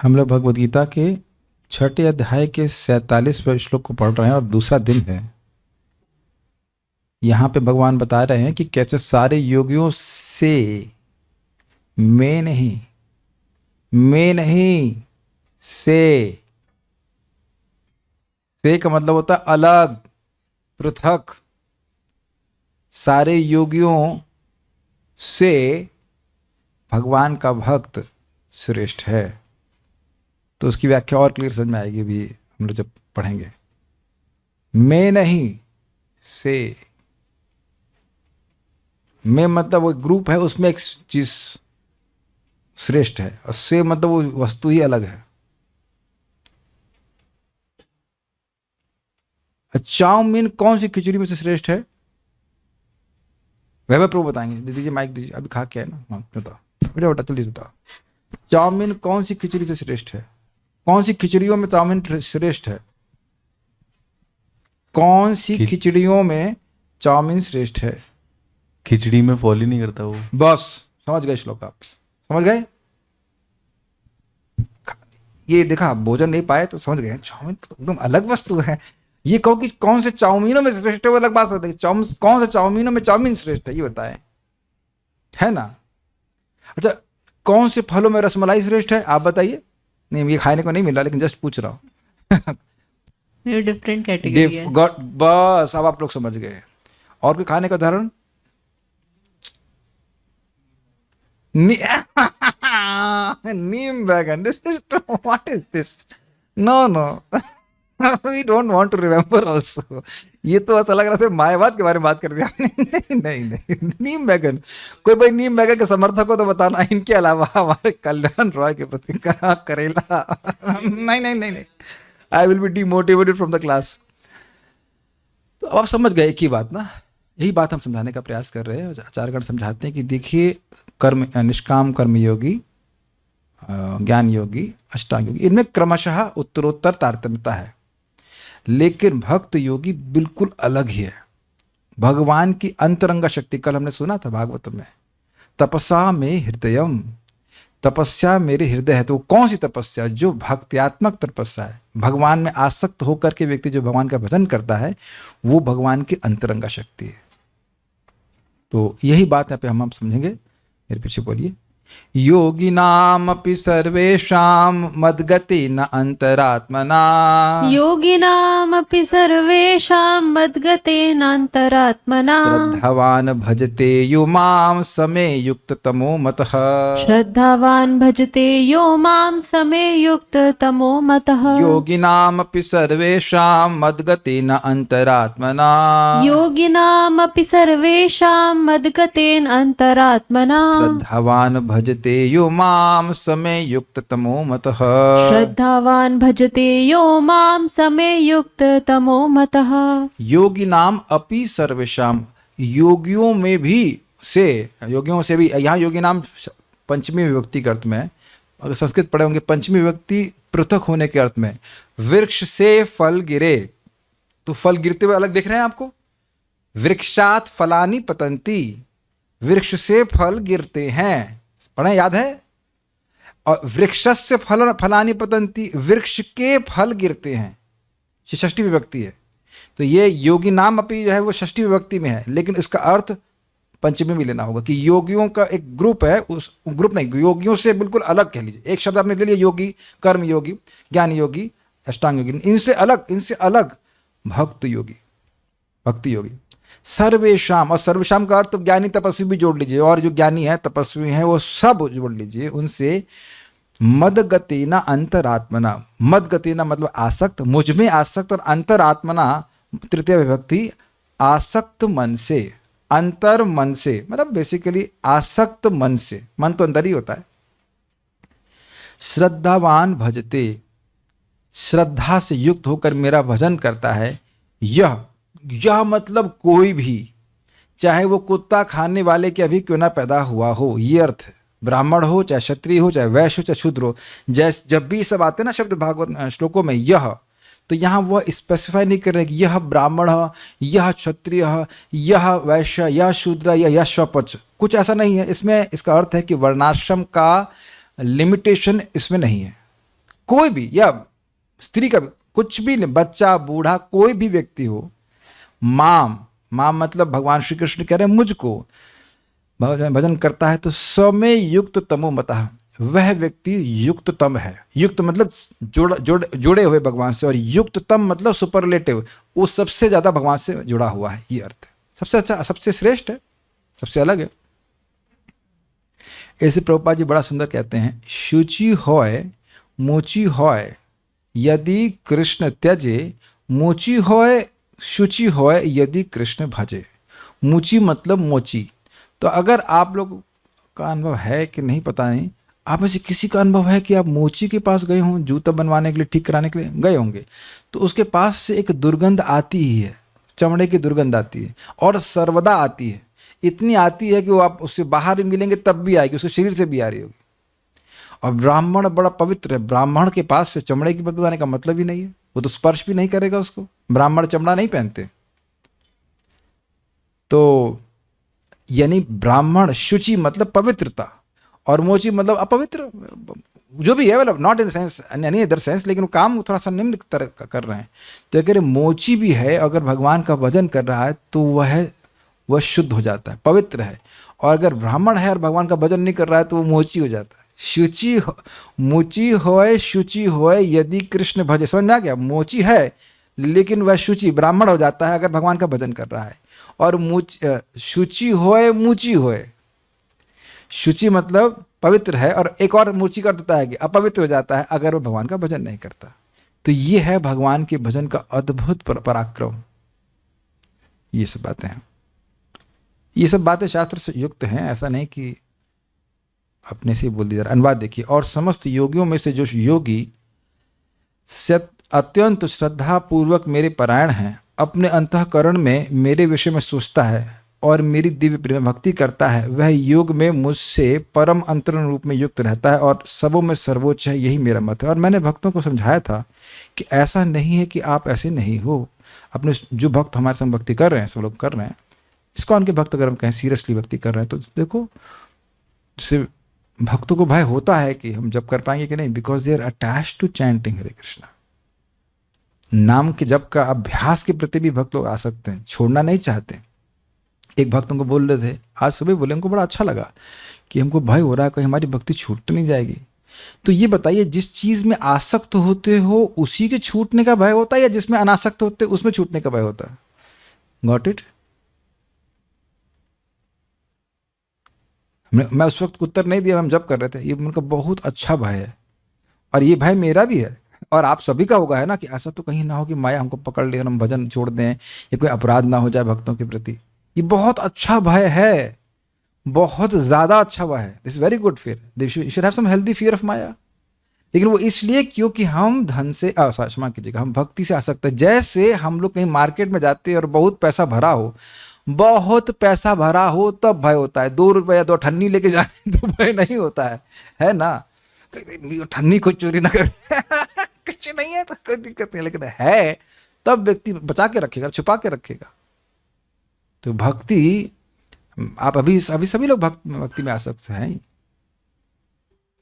हम लोग भगवद गीता के 6ठे अध्याय के 47वें श्लोक को पढ़ रहे हैं और दूसरा दिन है। यहाँ पे भगवान बता रहे हैं कि कैसे सारे योगियों से मैं नहीं से का मतलब होता है अलग, पृथक। सारे योगियों से भगवान का भक्त श्रेष्ठ है। तो उसकी व्याख्या और क्लियर समझ में आएगी भी हम लोग जब पढ़ेंगे। मैं नहीं से, मैं मतलब वो ग्रुप है, उसमें एक चीज श्रेष्ठ है, और से मतलब वो वस्तु ही अलग है। चाउमीन कौन सी खिचड़ी में से श्रेष्ठ है? वह प्रभु बताएंगे। दे दीजिए माइक दीजिए, अभी खा के है ना। हाँ बताओ बेटा, बेटा जल्दी बताओ। चाउमीन कौन सी खिचड़ी से श्रेष्ठ है? कौन सी खिचड़ियों में चाउमीन श्रेष्ठ है? कौन सी खिचड़ियों में चाउमीन श्रेष्ठ है? खिचड़ी में फॉल ही नहीं करता वो। बस समझ गए श्लोक, आप समझ गए। ये देखा, भोजन नहीं पाए तो समझ गए चाउमीन तो एकदम अलग वस्तु है। ये कहो कि कौन से चाउमीनों में श्रेष्ठ है, वो अलग बात बताइए। कौन से चाउमीनों में चाउमीन श्रेष्ठ है ये बताएं, है ना। अच्छा, कौन से फलों में रसमलाई श्रेष्ठ है आप बताइए। नहीं, ये खाने को नहीं मिला, लेकिन जस्ट पूछ रहा हूँ। ये डिफरेंट कैटेगरी है। बस अब आप लोग समझ गए। और कोई खाने का उदाहरण? नीम बैगन। This is what is this? No we don't want to remember also. ये तो ऐसा लग रहा था मायावाद के बारे में बात कर दिया। नहीं, नीम बैगन। कोई भाई नीम बैगन के समर्थक हो तो बताना। इनके अलावा हमारे कल्याण रॉय के प्रति करेला। नहीं, I will be demotivated from the class. तो अब आप समझ गए एक ही बात ना। यही बात हम समझाने का प्रयास कर रहे हैं। आचार्यगण समझाते हैं कि देखिए, कर्म, निष्काम कर्म योगी, ज्ञान योगी, अष्टांग योगी, इनमें क्रमशः उत्तरोत्तर तारतम्यता है, लेकिन भक्त योगी बिल्कुल अलग ही है। भगवान की अंतरंग शक्ति, कल हमने सुना था भागवत में, तपसा में हृदयम, तपस्या मेरे हृदय है। तो कौन सी तपस्या? जो भक्त्यात्मक तपस्या है। भगवान में आसक्त होकर के व्यक्ति जो भगवान का भजन करता है, वो भगवान की अंतरंग शक्ति है। तो यही बात यहाँ पे हम समझेंगे। मेरे पीछे बोलिए। योगिनामपि सर्वेषां मद्गति न अंतरात्मना, योगिनामपि सर्वेषां मद्गतेनान्तरात्मना, श्रद्धावान भजते यो मां समे युक्ततमो मतः, श्रद्धावान् भजते यो मां समे युक्ततमो मतः। योगिनामपि सर्वेषां मद्गति न अंतरात्मना, योगिनामपि सर्वेषां मद्गतेनान्तरात्मना, श्रद्धावान भजते यो मां समे युक्ततमो मतः, श्रद्धावान् भजते यो मां समे युक्ततमो मतः। योगी नाम अपि सर्वेषां, योगियों में भी से, योगियों से भी। यहाँ योगी नाम पंचमी विभक्ति के अर्थ में, अगर संस्कृत पढ़े होंगे पंचमी विभक्ति पृथक होने के अर्थ में। वृक्ष से फल गिरे, तो फल गिरते हुए अलग दिख रहे हैं आपको। वृक्षात फलानि पतंती, वृक्ष से फल गिरते हैं, पढ़े, याद है। और वृक्षस्य फलानि पतंती, वृक्ष के फल गिरते हैं, ये षष्ठी विभक्ति है। तो ये योगी नाम अपनी जो है वो षष्ठी विभक्ति में है, लेकिन इसका अर्थ पंचमी में लेना होगा कि योगियों का एक ग्रुप है। उस ग्रुप नहीं, योगियों से बिल्कुल अलग कह लीजिए। एक शब्द आपने ले लिया योगी, कर्म योगी, ज्ञान योगी, अष्टांग योगी, इनसे अलग भक्त योगी, भक्ति योगी। सर्वेशाम, और सर्वेशाम का अर्थ ज्ञानी तपस्वी भी जोड़ लीजिए, और जो ज्ञानी है तपस्वी हैं वो सब जोड़ लीजिए उनसे। मदगतिना अंतरात्मना, मदगतिना मतलब आसक्त, मुझ में आसक्त, और अंतरात्मना तृतीय विभक्ति, आसक्त मन से, अंतर मन से, मतलब बेसिकली आसक्त मन से। मन तो अंदर ही होता है। श्रद्धावान भजते, श्रद्धा से युक्त होकर मेरा भजन करता है। यह मतलब कोई भी, चाहे वो कुत्ता खाने वाले के अभी क्यों ना पैदा हुआ हो, ये अर्थ है। ब्राह्मण हो, चाहे क्षत्रिय हो, चाहे वैश्य हो, चाहे शूद्र हो। जैसे जब भी सब आते हैं ना शब्द भागवत श्लोकों में यह, तो यहाँ वह स्पेसिफाई नहीं कर रहे कि यह ब्राह्मण है, यह क्षत्रिय है, यह वैश्य, यह शूद्र, यह स्वपच, कुछ ऐसा नहीं है इसमें। इसका अर्थ है कि वर्णाश्रम का लिमिटेशन इसमें नहीं है। कोई भी, या स्त्री का भी, कुछ भी नहीं, बच्चा बूढ़ा कोई भी व्यक्ति हो, माम माम मतलब भगवान श्री कृष्ण कह रहे हैं मुझको भजन करता है तो समय युक्त तमो मतः, वह व्यक्ति युक्ततम है। युक्त मतलब जुड़े हुए भगवान से, और युक्ततम मतलब सुपरलेटिव, वो सबसे ज्यादा भगवान से जुड़ा हुआ है, ये अर्थ है। सबसे अच्छा, सबसे श्रेष्ठ है, सबसे अलग है। ऐसे प्रभुपाद जी बड़ा सुंदर कहते हैं, शुचि होय मोची होय यदि कृष्ण त्यजे, मोची होय शुचि होय यदि कृष्ण भजे। मुची मतलब मोची। तो अगर आप लोग का अनुभव है कि नहीं पता नहीं, आप में से किसी का अनुभव है कि आप मोची के पास गए हों जूता बनवाने के लिए, ठीक कराने के लिए गए होंगे, तो उसके पास से एक दुर्गंध आती ही है, चमड़े की दुर्गंध आती है, और सर्वदा आती है। इतनी आती है कि वो आप उससे बाहर भी मिलेंगे तब भी आएगी, उसके शरीर से भी आ रही होगी। और ब्राह्मण बड़ा पवित्र है, ब्राह्मण के पास से चमड़े की बदबू आने का मतलब ही नहीं है, वो तो स्पर्श भी नहीं करेगा उसको। ब्राह्मण चमड़ा नहीं पहनते। तो यानी ब्राह्मण शुचि मतलब पवित्रता, और मोची मतलब अपवित्र, जो भी है, मतलब not in sense any other sense, लेकिन वो काम थोड़ा सा निम्न तरह का कर रहे हैं। तो अगर मोची भी है, अगर भगवान का भजन कर रहा है तो वह शुद्ध हो जाता है, पवित्र है। और अगर ब्राह्मण है और भगवान का भजन नहीं कर रहा है तो वो मोची हो जाता है। शुचि मुचि होय शुचि होय यदि कृष्ण भजे, समझ में आ गया? मोची है लेकिन वह शुचि ब्राह्मण हो जाता है अगर भगवान का भजन कर रहा है। और शुचि होय मुचि होय, शुचि मतलब पवित्र है, और एक और मुचि का होता है कि अपवित्र हो जाता है अगर वो भगवान का भजन नहीं करता। तो ये है भगवान के भजन का अद्भुत पराक्रम। ये सब बातें हैं, ये सब बातें शास्त्र से युक्त हैं, ऐसा नहीं कि अपने से ही बोल दिया। अनुवाद देखिए, और समस्त योगियों में से जो योगी अत्यंत श्रद्धा पूर्वक मेरे परायण हैं, अपने अंतःकरण में मेरे विषय में सोचता है और मेरी दिव्य प्रेम भक्ति करता है, वह योग में मुझसे परम अंतरण रूप में युक्त रहता है और सबों में सर्वोच्च है। यही मेरा मत है। और मैंने भक्तों को समझाया था कि ऐसा नहीं है कि आप ऐसे नहीं हो। अपने जो भक्त हमारे संग भक्ति कर रहे हैं, सब लोग कर रहे हैं, इस्कॉन के भक्त अगर हम कहें सीरियसली भक्ति कर रहे हैं, तो देखो जैसे भक्तों को भय होता है कि हम जब कर पाएंगे कि नहीं, because they are attached to chanting Hare Krishna. नाम के जप का अभ्यास के प्रति भी भक्त लोग आ सकते हैं, छोड़ना नहीं चाहते। एक भक्त हमको बोल रहे थे, आज सुबह बोले, हमको बड़ा अच्छा लगा कि हमको भय हो रहा है कहीं हमारी भक्ति छूट तो नहीं जाएगी। तो ये बताइए, जिस चीज में आसक्त होते हो उसी के छूटने का भय होता है, या जिसमें अनासक्त होते उसमें छूटने का भय होता है? Got it? मैं उस वक्त उत्तर नहीं दिया, हम जब कर रहे थे। ये उनका बहुत अच्छा भय है, और ये भय मेरा भी है, और आप सभी का होगा, है ना, कि ऐसा तो कहीं ना हो कि माया हमको पकड़ ले और हम भजन छोड़ दें, या कोई अपराध ना हो जाए भक्तों के प्रति। ये बहुत अच्छा भय है, बहुत ज्यादा अच्छा भय है। This very good fear, you should have some healthy fear of maya. लेकिन वो इसलिए क्योंकि हम धन से क्षमा कीजिएगा, हम भक्ति से आसक्त है। जैसे हम लोग कहीं मार्केट में जाते हैं और बहुत पैसा भरा हो, बहुत पैसा भरा हो तब भय होता है। 2 रुपये या 2 ठन्नी लेके जाए तो भय नहीं होता है ना? ठन्नी को चोरी ना कर कुछ नहीं है तो कोई दिक्कत नहीं, लेकिन है तब व्यक्ति बचा के रखेगा, छुपा के रखेगा। तो भक्ति, आप अभी सभी लोग भक्ति में आसक्त हैं,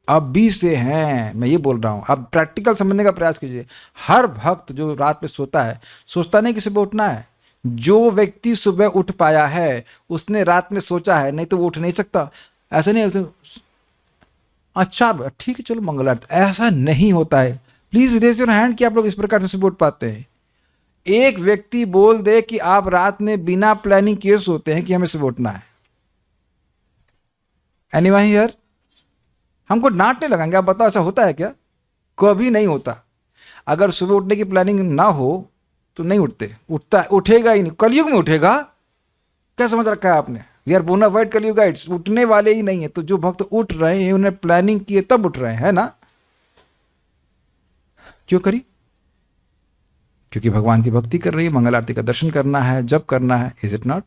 अब भी से हैं, मैं ये बोल रहा हूं। अब प्रैक्टिकल समझने का प्रयास कीजिए। हर भक्त जो रात में सोता है, सोचता नहीं कि सुबह उठना है। जो व्यक्ति सुबह उठ पाया है उसने रात में सोचा है, नहीं तो वो उठ नहीं सकता। ऐसा नहीं है अच्छा ठीक है चलो मंगलारती, ऐसा नहीं होता है। प्लीज रेज योर हैंड कि आप लोग इस प्रकार से सुबह उठ पाते हैं। एक व्यक्ति बोल दे कि आप रात में बिना प्लानिंग किए सोते हैं कि हमें सुबह उठना है। Anyone here? हमको डांटने लगेंगे, आप बताओ ऐसा होता है क्या? कभी नहीं होता। अगर सुबह उठने की प्लानिंग ना हो तो नहीं उठते, उठेगा ही नहीं। कलयुग में उठेगा, क्या समझ रखा है आपने? वी आर बोना वाइड कलयुगाइट्स, उठने वाले ही नहीं है। तो जो भक्त उठ रहे हैं उन्हें प्लानिंग किए तब उठ रहे हैं ना? क्यों करी? क्योंकि भगवान की भक्ति कर रही है, मंगल आरती का दर्शन करना है, जप करना है। Is it not?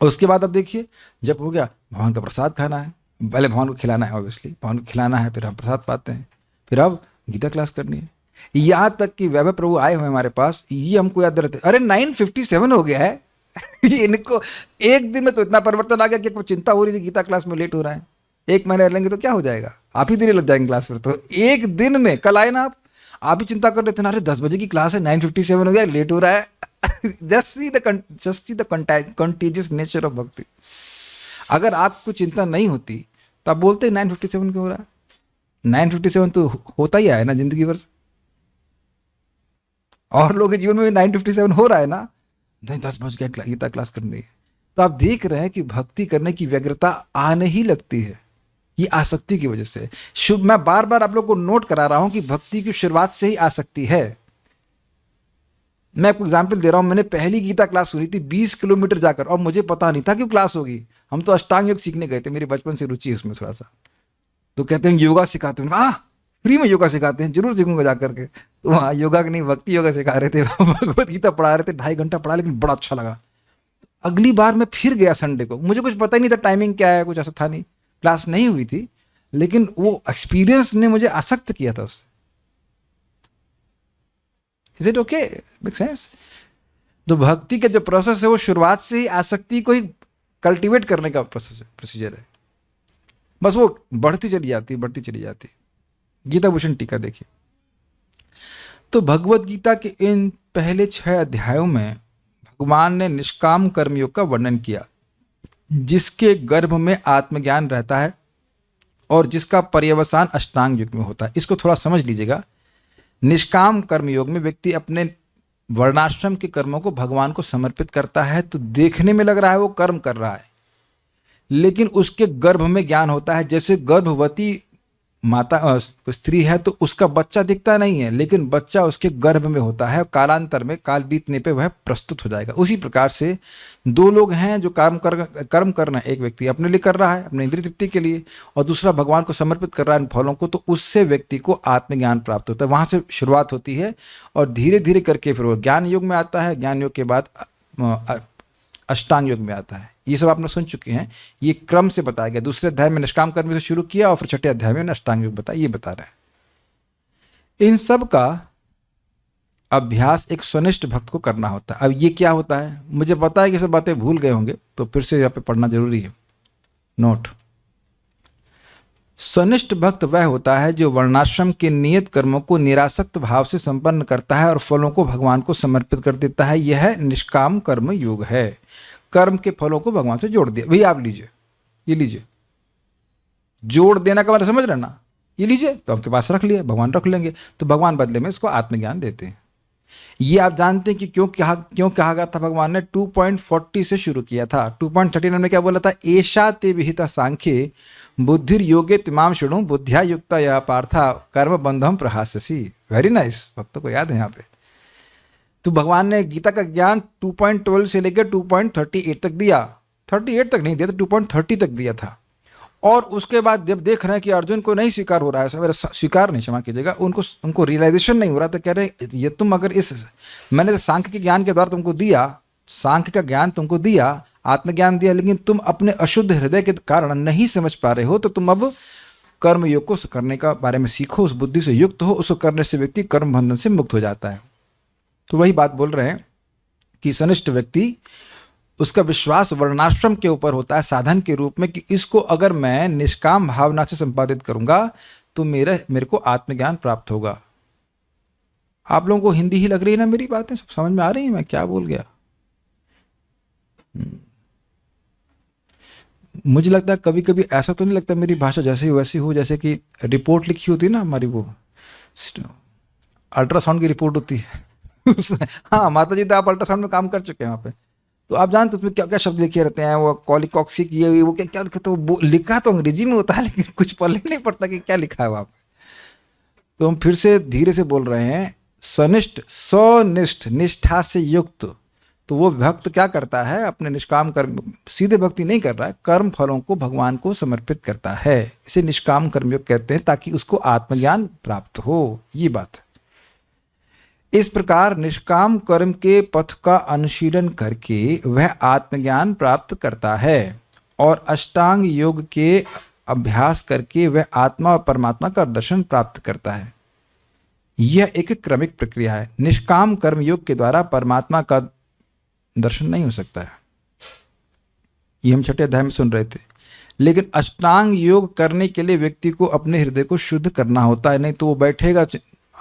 उसके बाद अब देखिए, जब हो गया, भगवान का प्रसाद खाना है, पहले भगवान को खिलाना है, ऑब्वियसली भगवान को खिलाना है, फिर हम प्रसाद पाते हैं, फिर अब गीता क्लास करनी है। यहां तक कि वैभव प्रभु आए हुए हमारे पास, ये हमको याद रहते, अरे 9:57 हो गया है इनको एक दिन में तो इतना परिवर्तन आ गया कि चिंता हो रही थी गीता क्लास में लेट हो रहा है। 1 महीने लेंगे तो क्या हो जाएगा, आप ही देरी लग जाएंगे क्लास पर। तो एक दिन में, कल आए ना आप ही चिंता कर रहे थे ना, अरे 10 बजे की क्लास है, 9:57 हो गया, लेट हो रहा है। Just see the contagious nature of भक्ति। अगर आपको चिंता नहीं होती तो आप बोलते 9:57 क्यों हो रहा है? 9:57 तो होता ही है ना जिंदगी भर से, और लोगों के जीवन में 9:57 हो रहा है ना, नहीं 10 बज गया गीता क्लास करनी है। तो आप देख रहे हैं कि भक्ति करने की व्यग्रता आने ही लगती है, ये आसक्ति की वजह से। शुभ, मैं बार बार आप लोग को नोट करा रहा हूं कि भक्ति की शुरुआत से ही आसक्ति है। मैं आपको एग्जाम्पल दे रहा हूं, मैंने पहली गीता क्लास सुनी थी 20 किलोमीटर जाकर, और मुझे पता नहीं था कि क्लास होगी। हम तो अष्टांग योग सीखने गए थे, मेरी बचपन से रुचि है उसमें थोड़ा सा। तो कहते हैं योगा सिखाते हैं, फ्री में योगा सिखाते हैं, जरूर सीखूंगा जाकर के। तो वहाँ योगा की नहीं, भक्ति योगा सिखा रहे थे। भगवत गीता पढ़ा रहे थे, 2.5 घंटा पढ़ा, लेकिन बड़ा अच्छा लगा। अगली बार मैं फिर गया संडे को, मुझे कुछ पता ही नहीं था टाइमिंग क्या है, कुछ ऐसा था नहीं, क्लास नहीं हुई थी, लेकिन वो एक्सपीरियंस ने मुझे आसक्त किया था उससे। Is it okay? Make sense? तो भक्ति का जो प्रोसेस है वो शुरुआत से ही आसक्ति को ही कल्टीवेट करने का प्रोसीजर है। बस वो बढ़ती चली जाती, बढ़ती चली जाती। गीता भूषण टीका देखिए। तो भगवत गीता के इन पहले 6 अध्यायों में भगवान ने निष्काम कर्मयोग का वर्णन किया, जिसके गर्भ में आत्मज्ञान रहता है और जिसका पर्यवसान अष्टांग योग में होता है। इसको थोड़ा समझ लीजिएगा। निष्काम कर्मयोग में व्यक्ति अपने वर्णाश्रम के कर्मों को भगवान को समर्पित करता है, तो देखने में लग रहा है वो कर्म कर रहा है, लेकिन उसके गर्भ में ज्ञान होता है। जैसे गर्भवती माता स्त्री है तो उसका बच्चा दिखता नहीं है, लेकिन बच्चा उसके गर्भ में होता है, कालांतर में, काल बीतने पे वह प्रस्तुत हो जाएगा। उसी प्रकार से 2 लोग हैं जो कर्म करना, एक व्यक्ति अपने लिए कर रहा है, अपने इंद्रिय तृप्ति के लिए, और दूसरा भगवान को समर्पित कर रहा है इन फलों को, तो उससे व्यक्ति को आत्मज्ञान प्राप्त होता है। वहाँ से शुरुआत होती है और धीरे धीरे करके फिर वो ज्ञान योग में आता है, ज्ञान योग के बाद अष्टांग योग में आता है। ये सब आपने सुन चुके हैं, ये क्रम से बताया गया। दूसरे अध्याय में निष्काम कर्म से शुरू किया और फिर 6ठे अध्याय में अष्टांग योग बताया, ये बता रहा है। इन सब का अभ्यास एक स्वनिष्ठ भक्त को करना होता है। अब ये क्या होता है, मुझे पता है कि सब बातें भूल गए होंगे, तो फिर से यहाँ पे पढ़ना जरूरी है। नोट, स्वनिष्ठ भक्त वह होता है जो वर्णाश्रम के नियत कर्मों को निरासक्त भाव से संपन्न करता है और फलों को भगवान को समर्पित कर देता है। यह निष्काम कर्म योग है। कर्म के फलों को भगवान से जोड़ दिया। भैया आप लीजिए, ये लीजिए, जोड़ देना का मतलब समझ रहे ना, ये लीजिए, तो आपके पास रख लिया, भगवान रख लेंगे, तो भगवान बदले में इसको आत्मज्ञान देते हैं। ये आप जानते हैं कि क्यों कहा गया था। भगवान ने 2.40 से शुरू किया था। 2.39 में क्या बोला था, एषा ते विहिता सांख्ये बुद्धिर योगे तिमाम शुणु बुद्धिया युक्ता या पार्था कर्म बंधम प्रहास्यसि। वेरी नाइस, भक्तों को याद है यहाँ पे। तो भगवान ने गीता का ज्ञान 2.12 से लेकर 2.38 तक दिया। 38 तक नहीं दिया, तो 2.30 तक दिया था। और उसके बाद जब देख रहे हैं कि अर्जुन को नहीं स्वीकार हो रहा है, मेरा स्वीकार नहीं, क्षमा कीजिएगा, उनको रियलाइजेशन नहीं हो रहा, तो कह रहे ये तुम अगर मैंने तो सांख्य के ज्ञान के द्वारा तुमको दिया, सांख्य का ज्ञान तुमको दिया, आत्मज्ञान दिया, लेकिन तुम अपने अशुद्ध हृदय के कारण नहीं समझ पा रहे हो, तो तुम अब कर्म योग को करने का बारे में सीखो, उस बुद्धि से युक्त हो। उसको करने से व्यक्ति कर्म बंधन से मुक्त हो जाता है। तो वही बात बोल रहे हैं कि सनिष्ठ व्यक्ति, उसका विश्वास वर्णाश्रम के ऊपर होता है साधन के रूप में, कि इसको अगर मैं निष्काम भावना से संपादित करूंगा तो मेरे को आत्मज्ञान प्राप्त होगा। आप लोगों को हिंदी ही लग रही है ना मेरी बातें, सब समझ में आ रही है मैं क्या बोल गया? मुझे लगता है कभी कभी ऐसा तो नहीं लगता मेरी भाषा जैसे वैसी हो, जैसे कि रिपोर्ट लिखी होती है ना हमारी, वो अल्ट्रासाउंड की रिपोर्ट होती है। हाँ माता जी, तो आप अल्ट्रासाउंड में काम कर चुके हैं वहाँ पे, तो आप जानते हो उसमें क्या क्या शब्द लिखे रहते हैं। वो कॉलिकॉक्सिक, ये वो क्या क्या लिखा, तो लिखा तो अंग्रेजी में होता है, लेकिन कुछ पढ़ने नहीं पड़ता कि क्या लिखा है वहाँ पे। तो हम फिर से धीरे से बोल रहे हैं, सनिष्ठ, स्वनिष्ठ, निष्ठा से युक्त। तो वो भक्त क्या करता है, अपने निष्काम कर्म, सीधे भक्ति नहीं कर रहा है, कर्म फलों को भगवान को समर्पित करता है। इसे निष्काम कर्मयोग कहते हैं, ताकि उसको आत्मज्ञान प्राप्त हो, ये बात। इस प्रकार निष्काम कर्म के पथ का अनुशीलन करके वह आत्मज्ञान प्राप्त करता है, और अष्टांग योग के अभ्यास करके वह आत्मा और परमात्मा का दर्शन प्राप्त करता है। यह एक क्रमिक प्रक्रिया है। निष्काम कर्म योग के द्वारा परमात्मा का दर्शन नहीं हो सकता है। ये हम 6ठे अध्याय में सुन रहे थे। लेकिन अष्टांग योग करने के लिए व्यक्ति को अपने हृदय को शुद्ध करना होता है, नहीं तो वो बैठेगा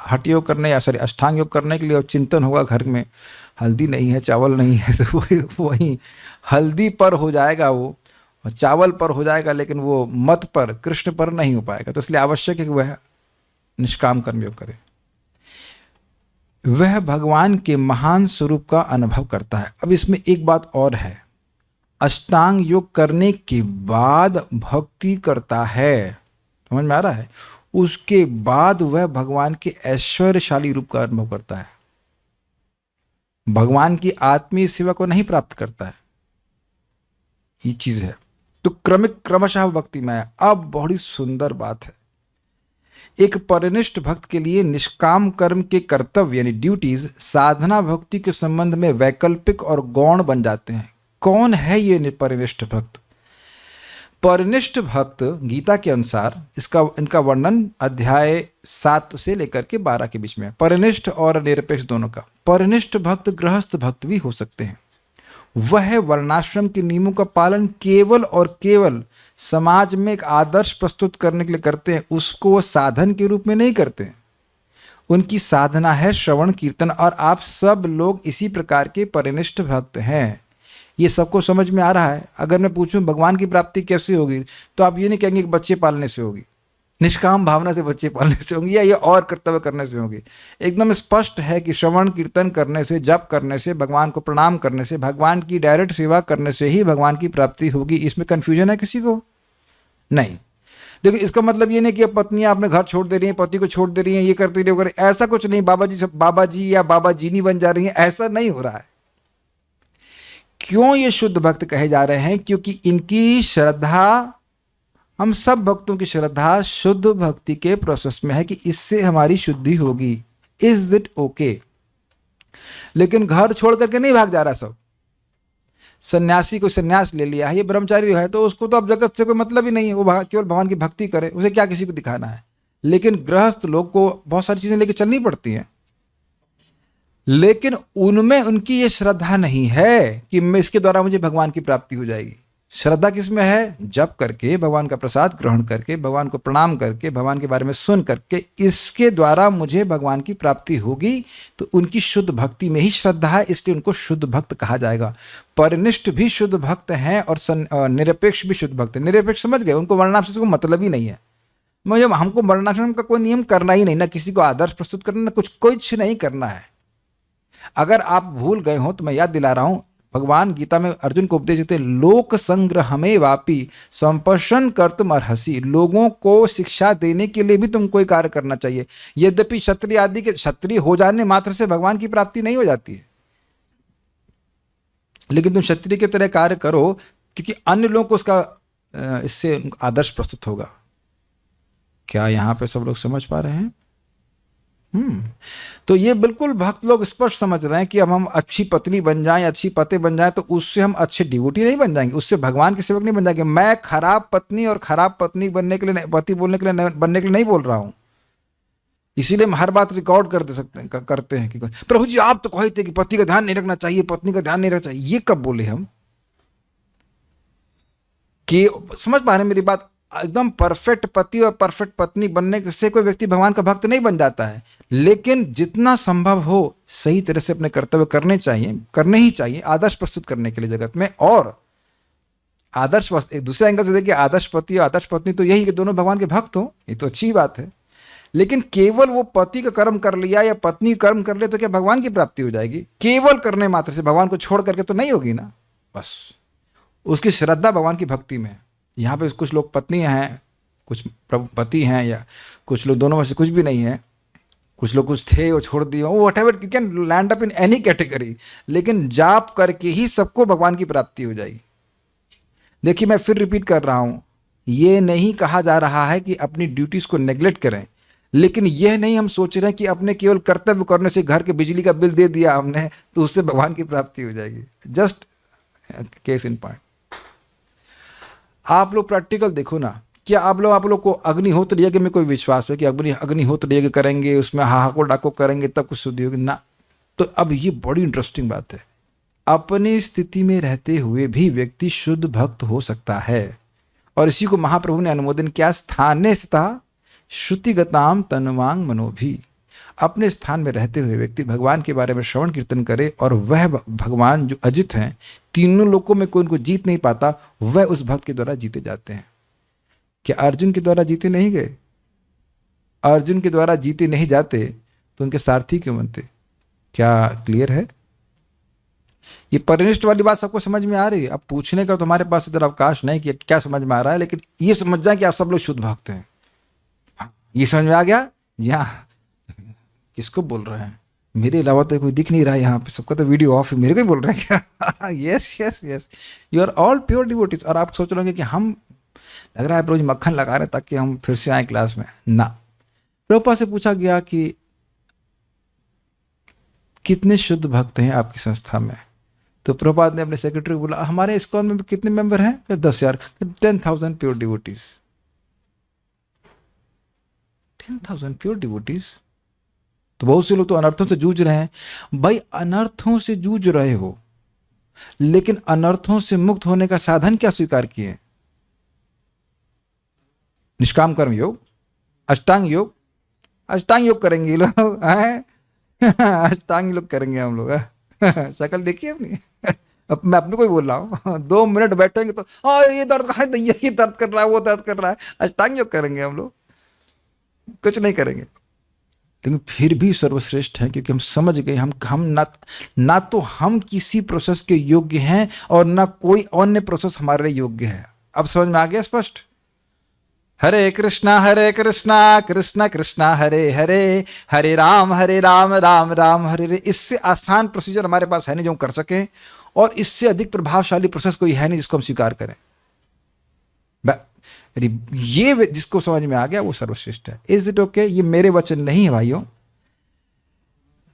हठ योग करने या सॉरी अष्टांग योग करने के लिए और चिंतन होगा घर में हल्दी नहीं है, चावल नहीं है, तो वही हल्दी पर हो जाएगा, वो चावल पर हो जाएगा, लेकिन वो मत पर, कृष्ण पर नहीं हो पाएगा। तो इसलिए आवश्यक है कि वह निष्काम कर्म योग करे। वह भगवान के महान स्वरूप का अनुभव करता है। अब इसमें एक बात और है, अष्टांग योग करने के बाद भक्ति करता है, समझ में आ रहा है, उसके बाद वह भगवान के ऐश्वर्यशाली रूप का अनुभव करता है, भगवान की आत्मीय सेवा को नहीं प्राप्त करता है। ये चीज है। तो क्रमशः भक्ति में है। अब बड़ी सुंदर बात है, एक परिनिष्ठ भक्त के लिए निष्काम कर्म के कर्तव्य यानी ड्यूटीज साधना भक्ति के संबंध में वैकल्पिक और गौण बन जाते हैं। कौन है ये परिनिष्ठ भक्त? परिनिष्ठ भक्त गीता के अनुसार इनका वर्णन अध्याय 7 से लेकर के 12 के बीच में है। परिनिष्ठ और निरपेक्ष दोनों का। परिनिष्ठ भक्त गृहस्थ भक्त भी हो सकते हैं। वह वर्णाश्रम के नियमों का पालन केवल और केवल समाज में एक आदर्श प्रस्तुत करने के लिए करते हैं, उसको वो साधन के रूप में नहीं करते हैं। उनकी साधना है श्रवण कीर्तन, और आप सब लोग इसी प्रकार के परिनिष्ठ भक्त हैं। ये सबको समझ में आ रहा है? अगर मैं पूछूं भगवान की प्राप्ति कैसे होगी, तो आप ये नहीं कहेंगे कि बच्चे पालने से होगी, निष्काम भावना से बच्चे पालने से होंगी, या ये और कर्तव्य करने से होगी। एकदम स्पष्ट है कि श्रवण कीर्तन करने से, जप करने से, भगवान को प्रणाम करने से, भगवान की डायरेक्ट सेवा करने से ही भगवान की प्राप्ति होगी। इसमें कन्फ्यूजन है किसी को? नहीं। देखिए, इसका मतलब ये नहीं कि अब पत्नियां अपने घर छोड़ दे रही हैं, पति को छोड़ दे रही हैं, ये करती रही वगैरह, ऐसा कुछ नहीं। बाबा जी या बाबा जीनी बन जा रही हैं, ऐसा नहीं हो रहा है। क्यों ये शुद्ध भक्त कहे जा रहे हैं? क्योंकि इनकी श्रद्धा, हम सब भक्तों की श्रद्धा शुद्ध भक्ति के प्रोसेस में है कि इससे हमारी शुद्धि होगी। Is it okay? लेकिन घर छोड़ करके नहीं भाग जा रहा सब। सन्यासी को सन्यास ले लिया है, ये ब्रह्मचारी है, तो उसको तो अब जगत से कोई मतलब ही नहीं है, वो केवल भगवान की भक्ति करे, उसे क्या किसी को दिखाना है। लेकिन गृहस्थ लोग को बहुत सारी चीजें लेके चलनी पड़ती हैं, लेकिन उनमें उनकी ये श्रद्धा नहीं है कि मैं इसके द्वारा मुझे भगवान की प्राप्ति हो जाएगी। श्रद्धा किसमें है? जप करके, भगवान का प्रसाद ग्रहण करके, भगवान को प्रणाम करके, भगवान के बारे में सुन करके, इसके द्वारा मुझे भगवान की प्राप्ति होगी। तो उनकी शुद्ध भक्ति में ही श्रद्धा है, इसलिए उनको शुद्ध भक्त कहा जाएगा। परिनिष्ठ भी शुद्ध भक्त हैं और निरपेक्ष भी शुद्ध भक्त हैं। निरपेक्ष समझ गए, उनको वर्णाश्रम को मतलब ही नहीं है। मुझे हमको वर्णाश्रम का कोई नियम करना ही नहीं, ना किसी को आदर्श प्रस्तुत करना, ना कुछ नहीं करना है। अगर आप भूल गए हो तो मैं याद दिला रहा हूं, भगवान गीता में अर्जुन को उपदेश देते हैं, लोक संग्रह में वापी संपशन कर्तुम अर्हसि। लोगों को शिक्षा देने के लिए भी तुम कोई कार्य करना चाहिए। यद्यपि क्षत्रिय आदि के क्षत्रिय हो जाने मात्र से भगवान की प्राप्ति नहीं हो जाती है, लेकिन तुम क्षत्रिय की तरह कार्य करो, क्योंकि अन्य लोगों को उसका इससे आदर्श प्रस्तुत होगा। क्या यहां पे सब लोग समझ पा रहे हैं? तो ये बिल्कुल भक्त लोग स्पष्ट समझ रहे हैं कि अब हम अच्छी पत्नी बन जाएं, अच्छी पति बन जाएं, तो उससे हम अच्छे डिवोटी नहीं बन जाएंगे, उससे भगवान के सेवक नहीं बन जाएंगे। मैं खराब पत्नी और खराब पत्नी बनने के लिए, पति बनने के लिए नहीं बोल रहा हूं। इसीलिए हम हर बात रिकॉर्ड करते हैं कि प्रभु जी आप तो कहे थे कि पति का ध्यान नहीं रखना चाहिए, पत्नी का ध्यान नहीं रखना चाहिए। ये कब बोले हम? कि समझ पा रहे हैं मेरी बात? एकदम परफेक्ट पति और परफेक्ट पत्नी बनने से कोई व्यक्ति भगवान का भक्त नहीं बन जाता है, लेकिन जितना संभव हो सही तरह से अपने कर्तव्य करने ही चाहिए आदर्श प्रस्तुत करने के लिए जगत में। और आदर्श एक दूसरे एंगल से देखिए, आदर्श पति और आदर्श पत्नी तो यही कि दोनों भगवान के भक्त हो, ये तो अच्छी बात है। लेकिन केवल वो पति का कर्म कर लिया या पत्नी कर्म कर ले तो क्या भगवान की प्राप्ति हो जाएगी? केवल करने मात्र से भगवान को छोड़ करके तो नहीं होगी ना। बस उसकी श्रद्धा भगवान की भक्ति में है। यहाँ पे कुछ लोग पत्नी हैं, कुछ पति हैं, या कुछ लोग दोनों में से कुछ भी नहीं है, कुछ लोग कुछ थे वो छोड़ दिए, वो what ever, you can land up in any category, लेकिन जाप करके ही सबको भगवान की प्राप्ति हो जाएगी। देखिए, मैं फिर रिपीट कर रहा हूँ, ये नहीं कहा जा रहा है कि अपनी ड्यूटीज को नेग्लेक्ट करें, लेकिन यह नहीं हम सोच रहे हैं कि अपने केवल कर्तव्य करने से, घर के बिजली का बिल दे दिया हमने तो उससे भगवान की प्राप्ति हो जाएगी। Just case in point. आप लोग प्रैक्टिकल देखो ना, क्या आप लोग को अग्निहोत्र यज्ञ में कोई विश्वास है कि अग्निहोत्र यज्ञ करेंगे, उसमें हाहाको डाको करेंगे तब कुछ शुद्धि होगी ना? तो अब ये बड़ी इंटरेस्टिंग बात है, अपनी स्थिति में रहते हुए भी व्यक्ति शुद्ध भक्त हो सकता है। और इसी को महाप्रभु ने अनुमोदन किया, स्थाने स्थितः श्रुतिगताम तनुवांग मनोभी। अपने स्थान में रहते हुए व्यक्ति भगवान के बारे में श्रवण कीर्तन करे और वह भगवान जो अजित हैं, तीनों लोकों में कोई उनको जीत नहीं पाता, वह उस भक्त के द्वारा जीते जाते हैं। क्या अर्जुन के द्वारा जीते नहीं गए? अर्जुन के द्वारा जीते नहीं जाते तो उनके सारथी क्यों बनते? क्या क्लियर है? ये परिनिष्ठ वाली बात सबको समझ में आ रही है? अब पूछने का तो हमारे पास इधर अवकाश नहीं कि क्या समझ में आ रहा है, लेकिन ये समझ जाए कि आप सब लोग शुद्ध भक्त हैं। हाँ, ये समझ में आ गया? जी हाँ। किसको बोल रहे हैं? मेरे अलावा तो कोई दिख नहीं रहा है यहाँ पे, सबका तो वीडियो ऑफ है, मेरे को ही बोल रहे हैं क्या? Yes yes yes, you are all pure devotees. और आप सोच रहे होंगे कि हम, लग रहा है रोज मक्खन लगा रहे हैं ताकि हम फिर से आए क्लास में। ना, प्रभुपाद से पूछा गया कि कितने शुद्ध भक्त हैं आपकी संस्था में, तो प्रभुपाद ने अपने सेक्रेटरी को बोला, हमारे इस्कॉन में कितने मेंबर हैं? 10,000। 10,000 प्योर डिवोटीज। 10,000 pure devotees. तो बहुत से लोग तो अनर्थों से जूझ रहे हैं। भाई अनर्थों से जूझ रहे हो, लेकिन अनर्थों से मुक्त होने का साधन क्या स्वीकार किए? निष्काम कर्म योग, अष्टांग योग। अष्टांग योग करेंगे ये लोग हैं। अष्टांग योग करेंगे हम लोग। शक्ल देखिए अपनी। अब मैं अपने को ही बोल रहा हूँ। 2 मिनट बैठेंगे तो ये दर्द है, ये दर्द कर रहा है, वो दर्द कर रहा है। अष्टांग योग करेंगे हम लोग, कुछ नहीं करेंगे। लेकिन फिर भी सर्वश्रेष्ठ है, क्योंकि हम समझ गए हम ना तो हम किसी प्रोसेस के योग्य हैं और ना कोई अन्य प्रोसेस हमारे लिए योग्य है। अब समझ में आ गया स्पष्ट? हरे कृष्णा कृष्णा कृष्णा हरे हरे, हरे राम राम राम हरे हरे। इससे आसान प्रोसीजर हमारे पास है नहीं जो हम कर सकें, और इससे अधिक प्रभावशाली प्रोसेस कोई है नहीं जिसको हम स्वीकार करें। ये जिसको समझ में आ गया वो सर्वश्रेष्ठ है। Is it okay? ये मेरे वचन नहीं है भाइयों।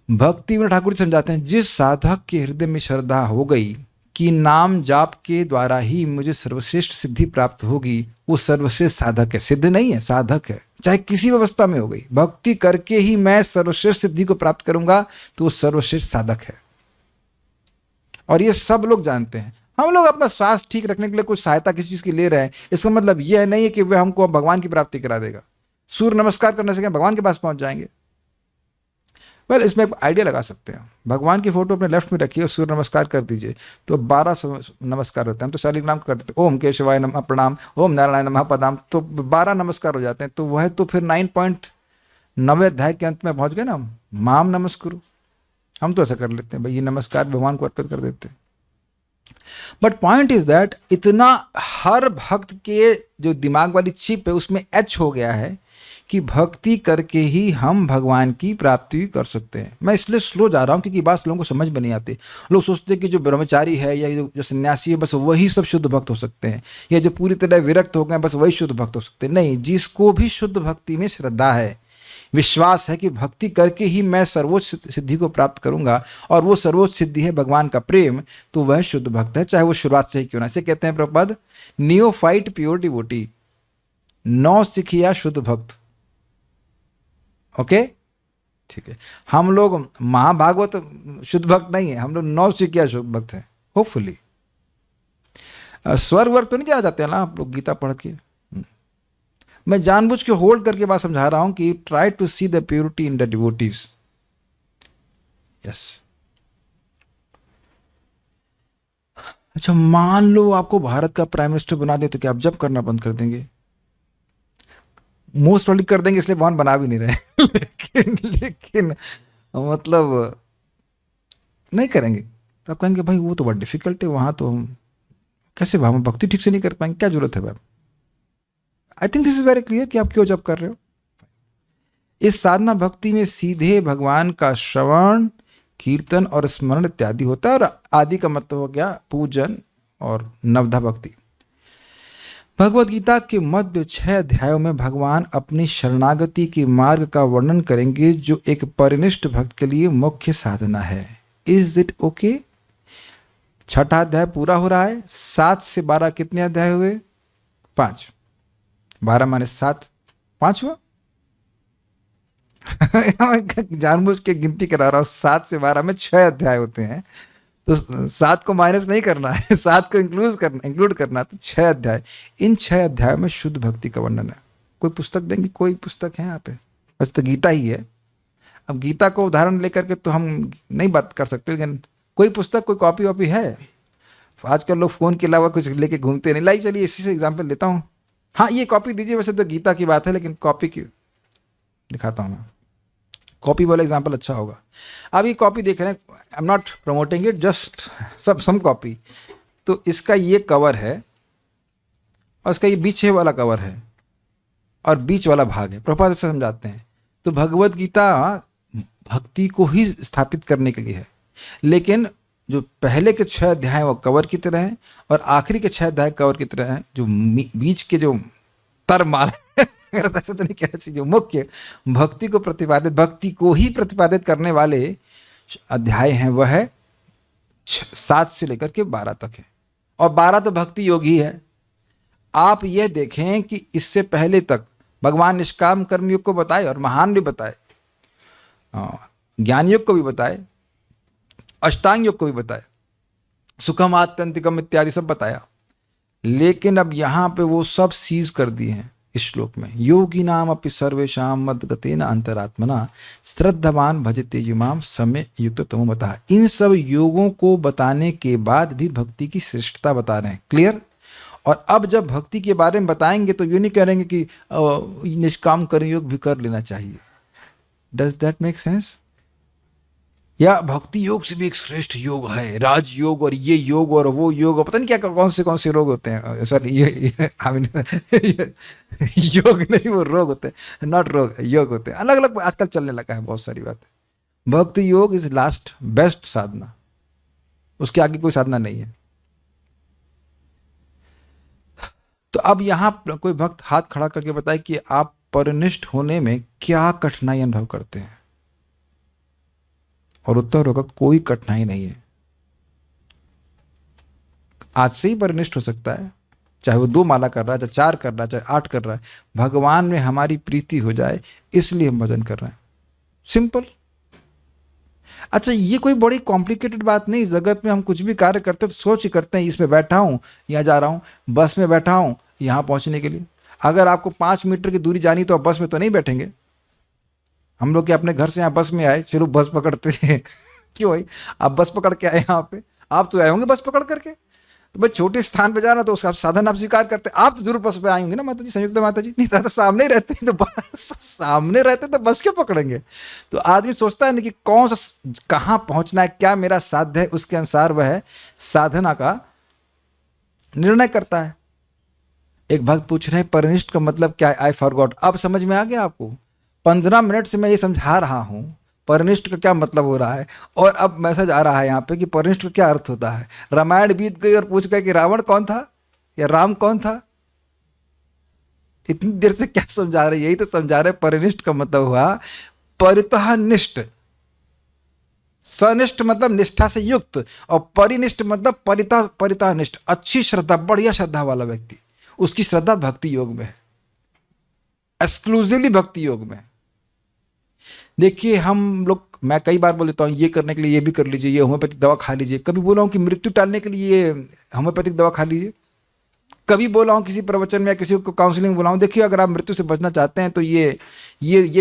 भक्ति में ठाकुर जी समझाते हैं, जिस साधक के हृदय में श्रद्धा हो गई कि नाम जाप के द्वारा ही मुझे सर्वश्रेष्ठ सिद्धि प्राप्त होगी, वो सर्वश्रेष्ठ साधक है। सिद्ध नहीं है, साधक है। चाहे किसी व्यवस्था में हो गई, भक्ति करके ही मैं सर्वश्रेष्ठ सिद्धि को प्राप्त करूंगा, तो वो सर्वश्रेष्ठ साधक है। और ये सब लोग जानते हैं। हम लोग अपना स्वास्थ्य ठीक रखने के लिए कुछ सहायता किसी चीज की ले रहे हैं, इसका मतलब यह नहीं है कि वह हमको भगवान की प्राप्ति करा देगा। सूर्य नमस्कार करने से क्या भगवान के पास पहुंच जाएंगे? वेल, इसमें एक आइडिया लगा सकते हैं। भगवान की फोटो अपने लेफ्ट में रखिए और सूर्य नमस्कार कर दीजिए, तो 12 नमस्कार होते हैं। हम तो शालिग्राम नाम करते हैं, ओम केशवाय नमः प्रणाम, ओम नारायण नमः प्रणाम, तो 12 नमस्कार हो जाते हैं। तो वह तो फिर 9.9 अध्याय के अंत में पहुंच गए ना, माम नमस्कुरु। हम तो ऐसा कर लेते हैं, भाई ये नमस्कार भगवान को अर्पित कर देते हैं। बट पॉइंट इज दैट इतना हर भक्त के जो दिमाग वाली चिप है उसमें एच हो गया है कि भक्ति करके ही हम भगवान की प्राप्ति कर सकते हैं। मैं इसलिए स्लो जा रहा हूँ क्योंकि बात लोगों को समझ में नहीं आती। लोग सोचते हैं कि जो ब्रह्मचारी है या जो सन्यासी है बस वही सब शुद्ध भक्त हो सकते हैं, या जो पूरी तरह विरक्त हो गए बस वही शुद्ध भक्त हो सकते हैं। नहीं, जिसको भी शुद्ध भक्ति में श्रद्धा है, विश्वास है कि भक्ति करके ही मैं सर्वोच्च सिद्धि को प्राप्त करूंगा, और वो सर्वोच्च सिद्धि है भगवान का प्रेम, तो वह शुद्ध भक्त है, चाहे वो शुरुआत से ही क्यों ना। इसे कहते हैं प्रभुपाद नियोफाइट प्योर डिवोटी, नौसिखिया शुद्ध भक्त। ओके, ठीक है। हम लोग महाभागवत शुद्ध भक्त नहीं है, हम लोग नौसिखिया शुद्ध भक्त है। होपफुली स्वर्ग वर्ग तो नहीं जाना चाहते ना आप लोग गीता पढ़ के। मैं जानबूझ के होल्ड करके बात समझा रहा हूं कि try to see the purity in the devotees. Yes. अच्छा, मान लो आपको भारत का प्राइम मिनिस्टर बना दे, तो क्या आप जब करना बंद कर देंगे? मोस्ट प्रॉब्ली कर देंगे, इसलिए भगवान बना भी नहीं रहे। लेकिन मतलब नहीं करेंगे तो आप कहेंगे भाई वो तो बड़ा डिफिकल्ट है, वहां तो हम कैसे हम भक्ति ठीक से नहीं कर पाएंगे, क्या जरूरत है भाई? I think this is very clear कि आप क्यों जब कर रहे हो। इस साधना भक्ति में सीधे भगवान का श्रवण, कीर्तन और स्मरण इत्यादि होता है, और आदि का मतलब हो गया पूजन और नवधा भक्ति। भगवद गीता के मध्य 6 अध्यायों में भगवान अपनी शरणागति के मार्ग का वर्णन करेंगे, जो एक परिनिष्ठ भक्त के लिए मुख्य साधना है। Is it okay? 6ठा अध्याय पूरा हो रहा है। 7 से 12 कितने अध्याय हुए? 5। 12 - 7 5 हुआ। जानबूझ के गिनती करा रहा हूं। 7 से 12 में 6 अध्याय होते हैं, तो 7 को माइनस नहीं करना है, 7 को इंक्लूड करना है। तो 6 अध्याय, इन 6 अध्याय में शुद्ध भक्ति का वर्णन है। कोई पुस्तक देंगे? कोई पुस्तक है यहाँ पे? बस तो गीता ही है। अब गीता को उदाहरण लेकर के तो हम नहीं बात कर सकते, लेकिन कोई पुस्तक, कोई कॉपी वॉपी है? आजकल लोग फोन के अलावा कुछ लेके घूमते नहीं। लाई चलिए इसी से एग्जाम्पल लेता हूँ। हाँ, ये कॉपी दीजिए। वैसे तो गीता की बात है, लेकिन कॉपी की दिखाता हूँ मैं। कॉपी वाला एग्जाम्पल अच्छा होगा। अब ये कॉपी देख रहे हैं, I am not promoting it, just some copy. तो इसका ये कवर है और इसका ये पीछे वाला कवर है और बीच वाला भाग है। प्रभुपाद से समझाते हैं। तो भगवत गीता भक्ति को ही स्थापित करने के लिए है, लेकिन जो पहले के 6 अध्याय वो कवर की तरह हैं और आखिरी के 6 अध्याय कवर की तरह हैं। जो बीच के जो तरमाल अगर ऐसा तो नहीं कहना चाहिए, जो मुख्य भक्ति को प्रतिपादित, भक्ति को ही प्रतिपादित करने वाले अध्याय हैं, वह है 7 से लेकर के 12 तक है। और 12 तो भक्ति योग ही है। आप यह देखें कि इससे पहले तक भगवान निष्काम कर्म योग को बताए और महान भी बताए, ज्ञान योग को भी बताए, अष्टांग योग को भी बताए, सुखम आत्यंतिकम इत्यादि सब बताया। लेकिन अब यहाँ पे वो सब सीज कर दिए हैं इस श्लोक में। योगी नाम अपि सर्वेशाम मद्गतेन अंतरात्मना श्रद्धावान भजते युमाम समय युक्त तमो मतः। इन सब योगों को बताने के बाद भी भक्ति की श्रेष्ठता बता रहे हैं। क्लियर? और अब जब भक्ति के बारे में बताएंगे तो ये नहीं करेंगे कि निष्काम कर्म योग भी कर लेना चाहिए। Does that make sense? या भक्ति योग से भी एक श्रेष्ठ योग है, राज योग, और ये योग और वो योग, पता नहीं क्या कौन से रोग होते हैं। सॉरी, ये आई मीन योग नहीं, वो रोग होते हैं, नॉट रोग, योग होते हैं। अलग अलग आजकल चलने लगा है बहुत सारी बातें। भक्ति योग इज लास्ट बेस्ट साधना, उसके आगे कोई साधना नहीं है। तो अब यहाँ कोई भक्त हाथ खड़ा करके बताए कि आप परनिष्ठ होने में क्या कठिनाई अनुभव करते हैं, और उत्तर होगा कोई कठिनाई नहीं है। आज से ही परनिष्ठ हो सकता है, चाहे वो 2 माला कर रहा है, चाहे 4 कर रहा है, चाहे 8 कर रहा है। भगवान में हमारी प्रीति हो जाए इसलिए हम भजन कर रहे हैं। सिंपल। अच्छा, ये कोई बड़ी कॉम्प्लिकेटेड बात नहीं। जगत में हम कुछ भी कार्य करते तो सोच ही करते हैं, इसमें बैठा हूँ, यहाँ जा रहा हूँ, बस में बैठा हूँ यहाँ पहुँचने के लिए। अगर आपको 5 मीटर की दूरी जानी तो आप बस में तो नहीं बैठेंगे। हम लोग के अपने घर से यहाँ बस में आए, चलो बस पकड़ते हैं क्यों भाई, आप बस पकड़ के आए यहाँ पे, आप तो आए होंगे बस पकड़ करके। तो भाई छोटे स्थान पे जाना तो उसका साधन आप स्वीकार करते हैं। आप तो जरूर बस पे आए होंगे ना माता जी, संयुक्त माता जी? नहीं तो सामने ही रहते हैं, तो बस सामने रहते तो बस क्यों पकड़ेंगे? तो आदमी सोचता है ना कि कौन सा कहाँ पहुँचना है, क्या मेरा साध्य है, उसके अनुसार वह साधना का निर्णय करता है। एक भक्त पूछ रहे हैं परनिष्ठ का मतलब क्या है? I forgot. अब समझ में आ गया आपको? 15 मिनट से मैं ये समझा रहा हूँ परनिष्ठ का क्या मतलब हो रहा है, और अब मैसेज आ रहा है यहाँ पे कि परनिष्ठ का क्या अर्थ होता है। रामायण बीत गई और पूछ गए कि रावण कौन था या राम कौन था। इतनी देर से क्या समझा रहे? यही तो समझा रहे। परनिष्ठ का मतलब हुआ परितः निष्ठ। सनिष्ठ मतलब निष्ठा से युक्त, और परिनिष्ठ मतलब परितः निष्ठ। अच्छी श्रद्धा, बढ़िया श्रद्धा वाला व्यक्ति, उसकी श्रद्धा भक्ति योग में है, एक्सक्लूसिवली भक्ति योग में। देखिए हम लोग, मैं कई बार बोल देता हूँ ये करने के लिए ये भी कर लीजिए, ये होम्योपैथिक दवा खा लीजिए। कभी बोला हूँ कि मृत्यु टालने के लिए ये होम्योपैथिक दवा खा लीजिए। कभी बोला हूँ किसी प्रवचन में या किसी को काउंसलिंग बुलाऊँ, देखिए अगर आप मृत्यु से बचना चाहते हैं तो ये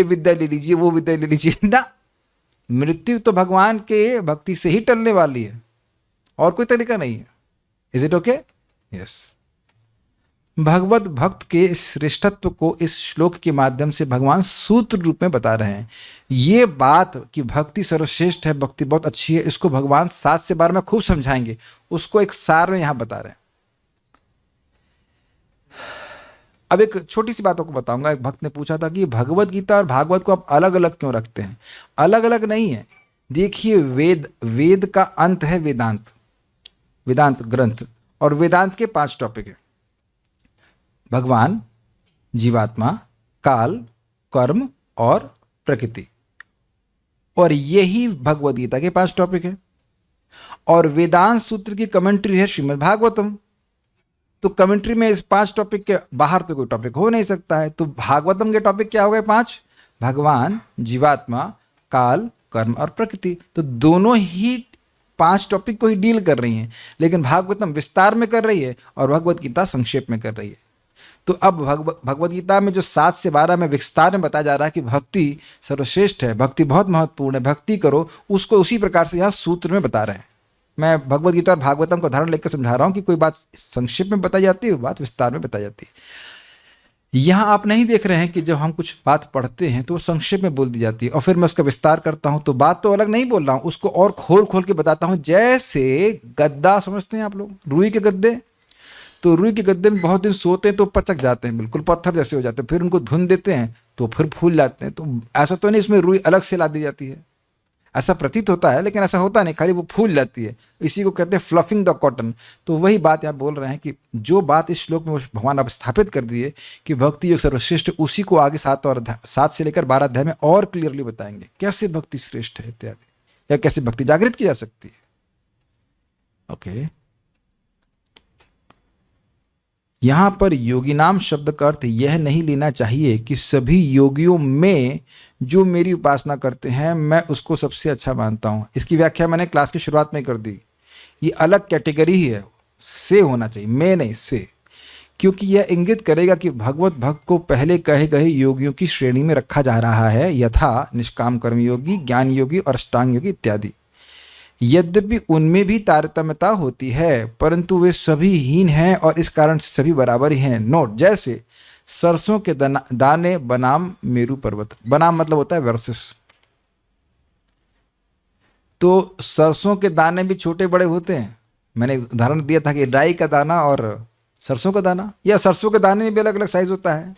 विद्या ले लीजिए, वो विद्या ले लीजिए ना। मृत्यु तो भगवान के भक्ति से ही टलने वाली है, और कोई तरीका नहीं है। Is it okay? यस। भगवत भक्त के श्रेष्ठत्व को इस श्लोक के माध्यम से भगवान सूत्र रूप में बता रहे हैं। ये बात कि भक्ति सर्वश्रेष्ठ है, भक्ति बहुत अच्छी है, इसको भगवान 7 से 12 में खूब समझाएंगे। उसको एक सार में यहां बता रहे हैं। अब एक छोटी सी बात आपको बताऊंगा। एक भक्त ने पूछा था कि भगवत गीता और भागवत को आप अलग अलग क्यों रखते हैं? अलग अलग नहीं है। देखिए, वेद का अंत है वेदांत ग्रंथ, और वेदांत के 5 टॉपिक है: भगवान, जीवात्मा, काल, कर्म और प्रकृति। और यही भगवद गीता के 5 टॉपिक है। और वेदांत सूत्र की कमेंट्री है श्रीमद् भागवतम। तो कमेंट्री में इस 5 टॉपिक के बाहर तो कोई टॉपिक हो नहीं सकता है। तो भागवतम के टॉपिक क्या हो गए? 5: भगवान, जीवात्मा, काल, कर्म और प्रकृति। तो दोनों ही 5 टॉपिक को ही डील कर रही हैं, लेकिन भागवतम विस्तार में कर रही है और भगवत गीता संक्षेप में कर रही है। तो अब भगवत गीता में जो 7 से 12 में विस्तार में बताया जा रहा है कि भक्ति सर्वश्रेष्ठ है, भक्ति बहुत महत्वपूर्ण है, भक्ति करो, उसको उसी प्रकार से यहाँ सूत्र में बता रहे हैं। मैं भगवत गीता और भागवतम को उदाहरण लेकर समझा रहा हूँ कि कोई बात संक्षेप में बताई जाती है, बात विस्तार में बताई जाती है। यहाँ आप नहीं देख रहे हैं कि जब हम कुछ बात पढ़ते हैं तो वो संक्षेप में बोल दी जाती है और फिर मैं उसका विस्तार करता हूँ, तो बात तो अलग नहीं बोल रहा हूँ, उसको और खोल खोल के बताता हूँ। जैसे गद्दा समझते हैं आप लोग, रुई के गद्दे, तो रुई के गद्दे में बहुत दिन सोते हैं तो पचक जाते हैं, बिल्कुल पत्थर जैसे हो जाते हैं, फिर उनको धुन देते हैं तो फिर फूल जाते हैं। तो ऐसा तो नहीं इसमें रुई अलग से ला दी जाती है, ऐसा प्रतीत होता है, लेकिन ऐसा होता नहीं, खाली वो फूल जाती है। इसी को कहते हैं फ्लफिंग द कॉटन। तो वही बात यहाँ बोल रहे हैं कि जो बात इस श्लोक में भगवान आप स्थापित कर दिए कि भक्ति योग सर्वश्रेष्ठ, उसी को आगे 7 से लेकर 12 अध्याय में और क्लियरली बताएंगे कैसे भक्ति श्रेष्ठ है इत्यादि, या कैसे भक्ति जागृत की जा सकती है। ओके, यहां पर योगी नाम शब्द का अर्थ यह नहीं लेना चाहिए कि सभी योगियों में जो मेरी उपासना करते हैं मैं उसको सबसे अच्छा मानता हूं। इसकी व्याख्या मैंने क्लास की शुरुआत में कर दी। ये अलग कैटेगरी ही है, से होना चाहिए, मैं नहीं, से, क्योंकि यह इंगित करेगा कि भगवत भक्त को पहले कहे गए योगियों की श्रेणी में रखा जा रहा है, यथा निष्काम कर्म योगी, ज्ञान योगी और अष्टांग योगी इत्यादि। यद्यपि उनमें भी तारतम्यता होती है, परंतु वे सभी हीन हैं और इस कारण से सभी बराबर ही हैं। नोट, जैसे सरसों के दाने बनाम मेरू पर्वत, बनाम मतलब होता है वर्सेस, तो सरसों के दाने भी छोटे बड़े होते हैं। मैंने उदाहरण दिया था कि राई का दाना और सरसों का दाना, या सरसों के दाने में भी अलग अलग साइज होता है,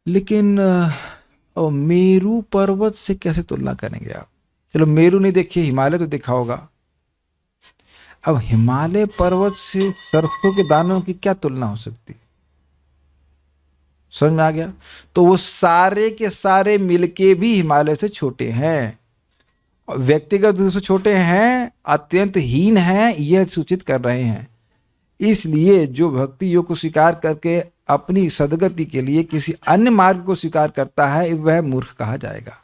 लेकिन मेरू पर्वत से कैसे तुलना करेंगे आप? चलो मेरू नहीं देखिए, हिमालय तो देखा होगा। अब हिमालय पर्वत से सरसों के दानों की क्या तुलना हो सकती? समझ में आ गया? तो वो सारे के सारे मिलके भी हिमालय से छोटे हैं, व्यक्तिगत रूप से छोटे हैं, अत्यंत हीन हैं, यह सूचित कर रहे हैं। इसलिए जो भक्ति योग को स्वीकार करके अपनी सदगति के लिए किसी अन्य मार्ग को स्वीकार करता है वह मूर्ख कहा जाएगा,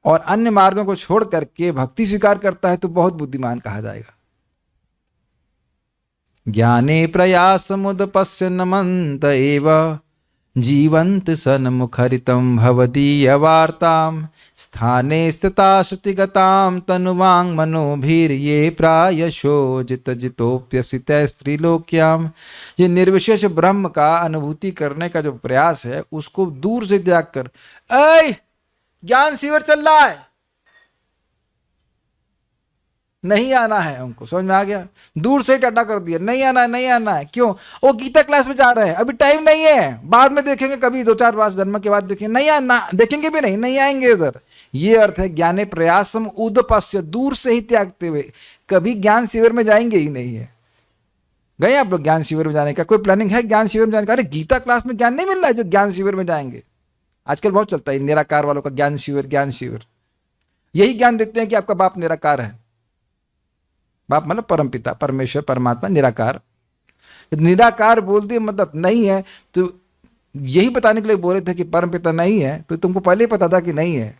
और अन्य मार्गों को छोड़ करके भक्ति स्वीकार करता है तो बहुत बुद्धिमान कहा जाएगा। ज्ञाने प्रयासमुदपश्यन्नमन्त एव जीवंत सन्मुखरितं भवदीयवार्तां स्थाने स्थिता श्रुतिगतां तनुवांग मनोभिर्ये प्रायशो जितोप्यसित स्त्रीलोक्याम। ये निर्विशेष ब्रह्म का अनुभूति करने का जो प्रयास है उसको दूर से त्याग कर, ऐ ज्ञान शिविर चल रहा है, नहीं आना है हमको, समझ में आ गया? दूर से टाटा कर दिया, नहीं आना है, नहीं आना है। क्यों? वो गीता क्लास में जा रहे हैं, अभी टाइम नहीं है, बाद में देखेंगे, कभी 2-4 जन्म के बाद देखेंगे, नहीं आना, देखेंगे भी नहीं, नहीं आएंगे इधर। ये अर्थ है ज्ञाने प्रयासम उदपस्य, दूर से ही त्यागते हुए, कभी ज्ञान शिविर में जाएंगे ही नहीं है। गए आप लोग ज्ञान शिविर में जाने का? कोई प्लानिंग है ज्ञान शिविर में जाने का? अरे गीता क्लास में ज्ञान नहीं मिल रहा है जो ज्ञान शिविर में जाएंगे। आजकल बहुत चलता है निराकार वालों का ज्ञान शिविर, ज्ञान शिविर। यही ज्ञान देते हैं कि आपका बाप निराकार है। बाप मतलब परमपिता, परमेश्वर, परमात्मा, निराकार। निराकार बोलते मतलब नहीं है, तो यही बताने के लिए बोले थे कि परमपिता नहीं है, तो तुमको पहले ही पता था कि नहीं है।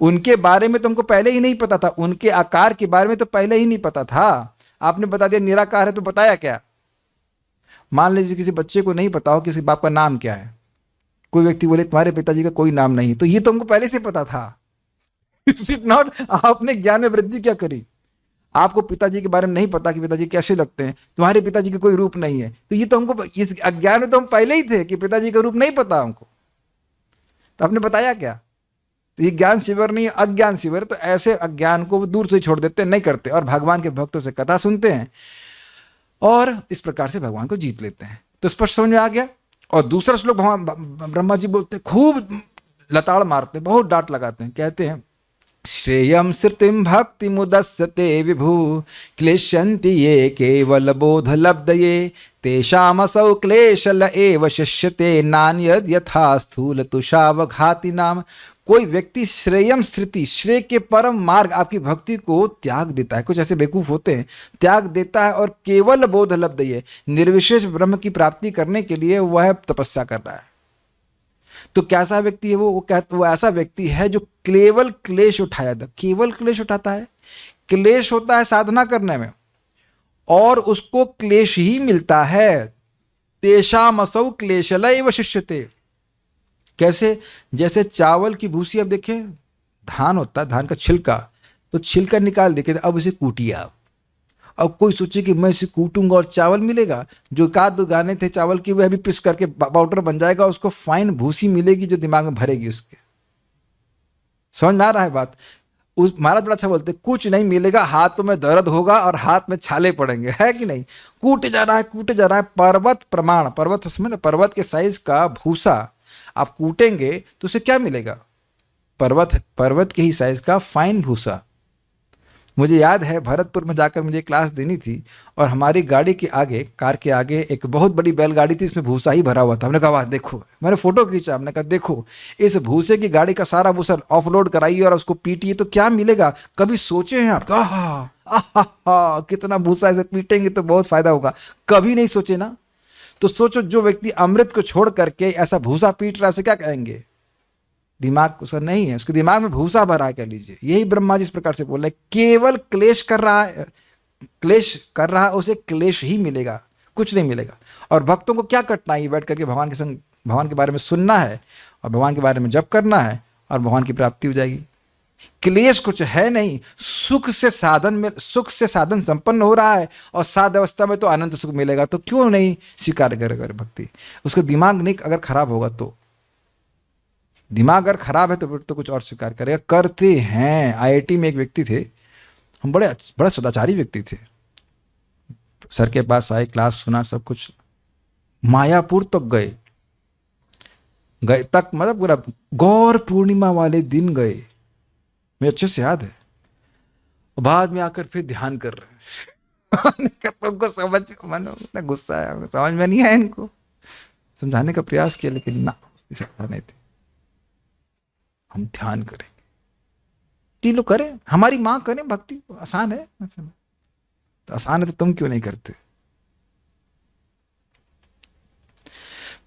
उनके बारे में तुमको पहले ही नहीं पता था, उनके आकार के बारे में तो पहले ही नहीं पता था। आपने बता दिया निराकार है, तो बताया क्या? मान लीजिए किसी बच्चे को नहीं पता हो किसी बाप का नाम क्या है, कोई व्यक्ति बोले तुम्हारे पिताजी का कोई नाम नहीं, तो ये तुमको पहले से पता था। Is it not? आपने ज्ञान में वृद्धि क्या करी? आपको पिताजी के बारे में नहीं पता कि पिताजी कैसे लगते हैं, तुम्हारे पिताजी का कोई रूप नहीं है, तो ये तो हमको, इस अज्ञान में तो हम पहले ही थे कि पिताजी का रूप नहीं पता हमको, तो आपने बताया क्या? तो ये ज्ञान शिविर नहीं, अज्ञान शिविर। तो ऐसे अज्ञान को दूर से छोड़ देते, नहीं करते, और भगवान के भक्तों से कथा सुनते हैं और इस प्रकार से भगवान को जीत लेते हैं। तो स्पष्ट समझ में आ गया। और दूसरा श्लोक भगवान ब्रह्मा जी बोलते, खूब लताड़ मारते, बहुत डांट लगाते हैं, कहते हैं श्रेयम श्रुतिम भक्ति मुदस्यते विभु क्लेशन्ति ये केवल बोध लब्धये तेषामसौ क्लेशल एव शिष्यते नान्यद यथा स्थूल तुषावघाति नाम। कोई व्यक्ति श्रेयम स्थिति, श्रेय के परम मार्ग आपकी भक्ति को त्याग देता है, कुछ ऐसे बेवकूफ होते हैं, त्याग देता है, और केवल बोध लब्धये, निर्विशेष ब्रह्म की प्राप्ति करने के लिए वह तपस्या कर रहा है। तो कैसा व्यक्ति है वो ऐसा व्यक्ति है जो केवल क्लेश उठाया था, केवल क्लेश उठाता है। क्लेश होता है साधना करने में और उसको क्लेश ही मिलता है। तेषामसौ क्लेशलैव शिष्यते। कैसे? जैसे चावल की भूसी, अब देखें धान होता है, धान का छिलका, तो छिलका निकाल देखे, अब इसे कूटिए आप। अब कोई सोचे कि मैं इसे कूटूंगा और चावल मिलेगा, जो एकाध दो गाने थे चावल की वह भी पिस करके पाउडर बन जाएगा, उसको फाइन भूसी मिलेगी जो दिमाग में भरेगी उसके। समझ में आ रहा है बात? उस महाराज बड़ा अच्छा बोलते, कुछ नहीं मिलेगा, हाथों में दर्द होगा और हाथ में छाले पड़ेंगे, है कि नहीं? कूटे जा रहा है, कूटे जा रहा है। पर्वत प्रमाण, पर्वत समझ, पर्वत के साइज का भूसा आप कूटेंगे तो उसे क्या मिलेगा? पर्वत के ही साइज का फाइन भूसा। मुझे याद है भरतपुर में जाकर मुझे क्लास देनी थी और हमारी गाड़ी के आगे, कार के आगे एक बहुत बड़ी बैलगाड़ी थी, इसमें भूसा ही भरा हुआ था। हमने कहा वाह देखो, मैंने फोटो खींचा, हमने कहा देखो इस भूसे की गाड़ी का सारा भूसा ऑफलोड कराइए और उसको पीटिए तो क्या मिलेगा? कभी सोचे हैं आप? आहा कितना भूसा ऐसे पीटेंगे तो बहुत फायदा होगा, कभी नहीं सोचे ना? तो सोचो जो व्यक्ति अमृत को छोड़ करके ऐसा भूसा पीट रहा है उसे क्या कहेंगे? दिमाग को सर नहीं है, उसके दिमाग में भूसा भरा है, कह लीजिए। यही ब्रह्मा जी इस प्रकार से बोल रहे, केवल क्लेश कर रहा है, क्लेश कर रहा है, उसे क्लेश ही मिलेगा, कुछ नहीं मिलेगा। और भक्तों को क्या कठिनाई, बैठ करके भगवान के संग, भगवान के बारे में सुनना है और भगवान के बारे में जप करना है और भगवान की प्राप्ति हो जाएगी। क्लेश कुछ है नहीं, सुख से साधन संपन्न हो रहा है और साध अवस्था में तो आनंद सुख मिलेगा, तो क्यों नहीं स्वीकार करेगा भक्ति? उसका दिमाग नहीं अगर खराब होगा तो, दिमाग अगर खराब है तो फिर तो कुछ और स्वीकार करेगा। करते हैं। आईआईटी में एक व्यक्ति थे, हम बड़ा सदाचारी व्यक्ति थे, सर के पास आए, क्लास सुना, सब कुछ। मायापुर तक गए तक, मतलब पूरा गौर पूर्णिमा वाले दिन गए, मुझे अच्छे से याद है। बाद में आकर फिर ध्यान कर रहे हैं। तुमको समझ में गुस्सा आया, समझ में नहीं आया, इनको समझाने का प्रयास किया लेकिन ना, उसकी सत्ता नहीं थी। हम ध्यान करेंगे, तीनों करें, हमारी माँ करें भक्ति, आसान है। तो आसान है तो तुम क्यों नहीं करते?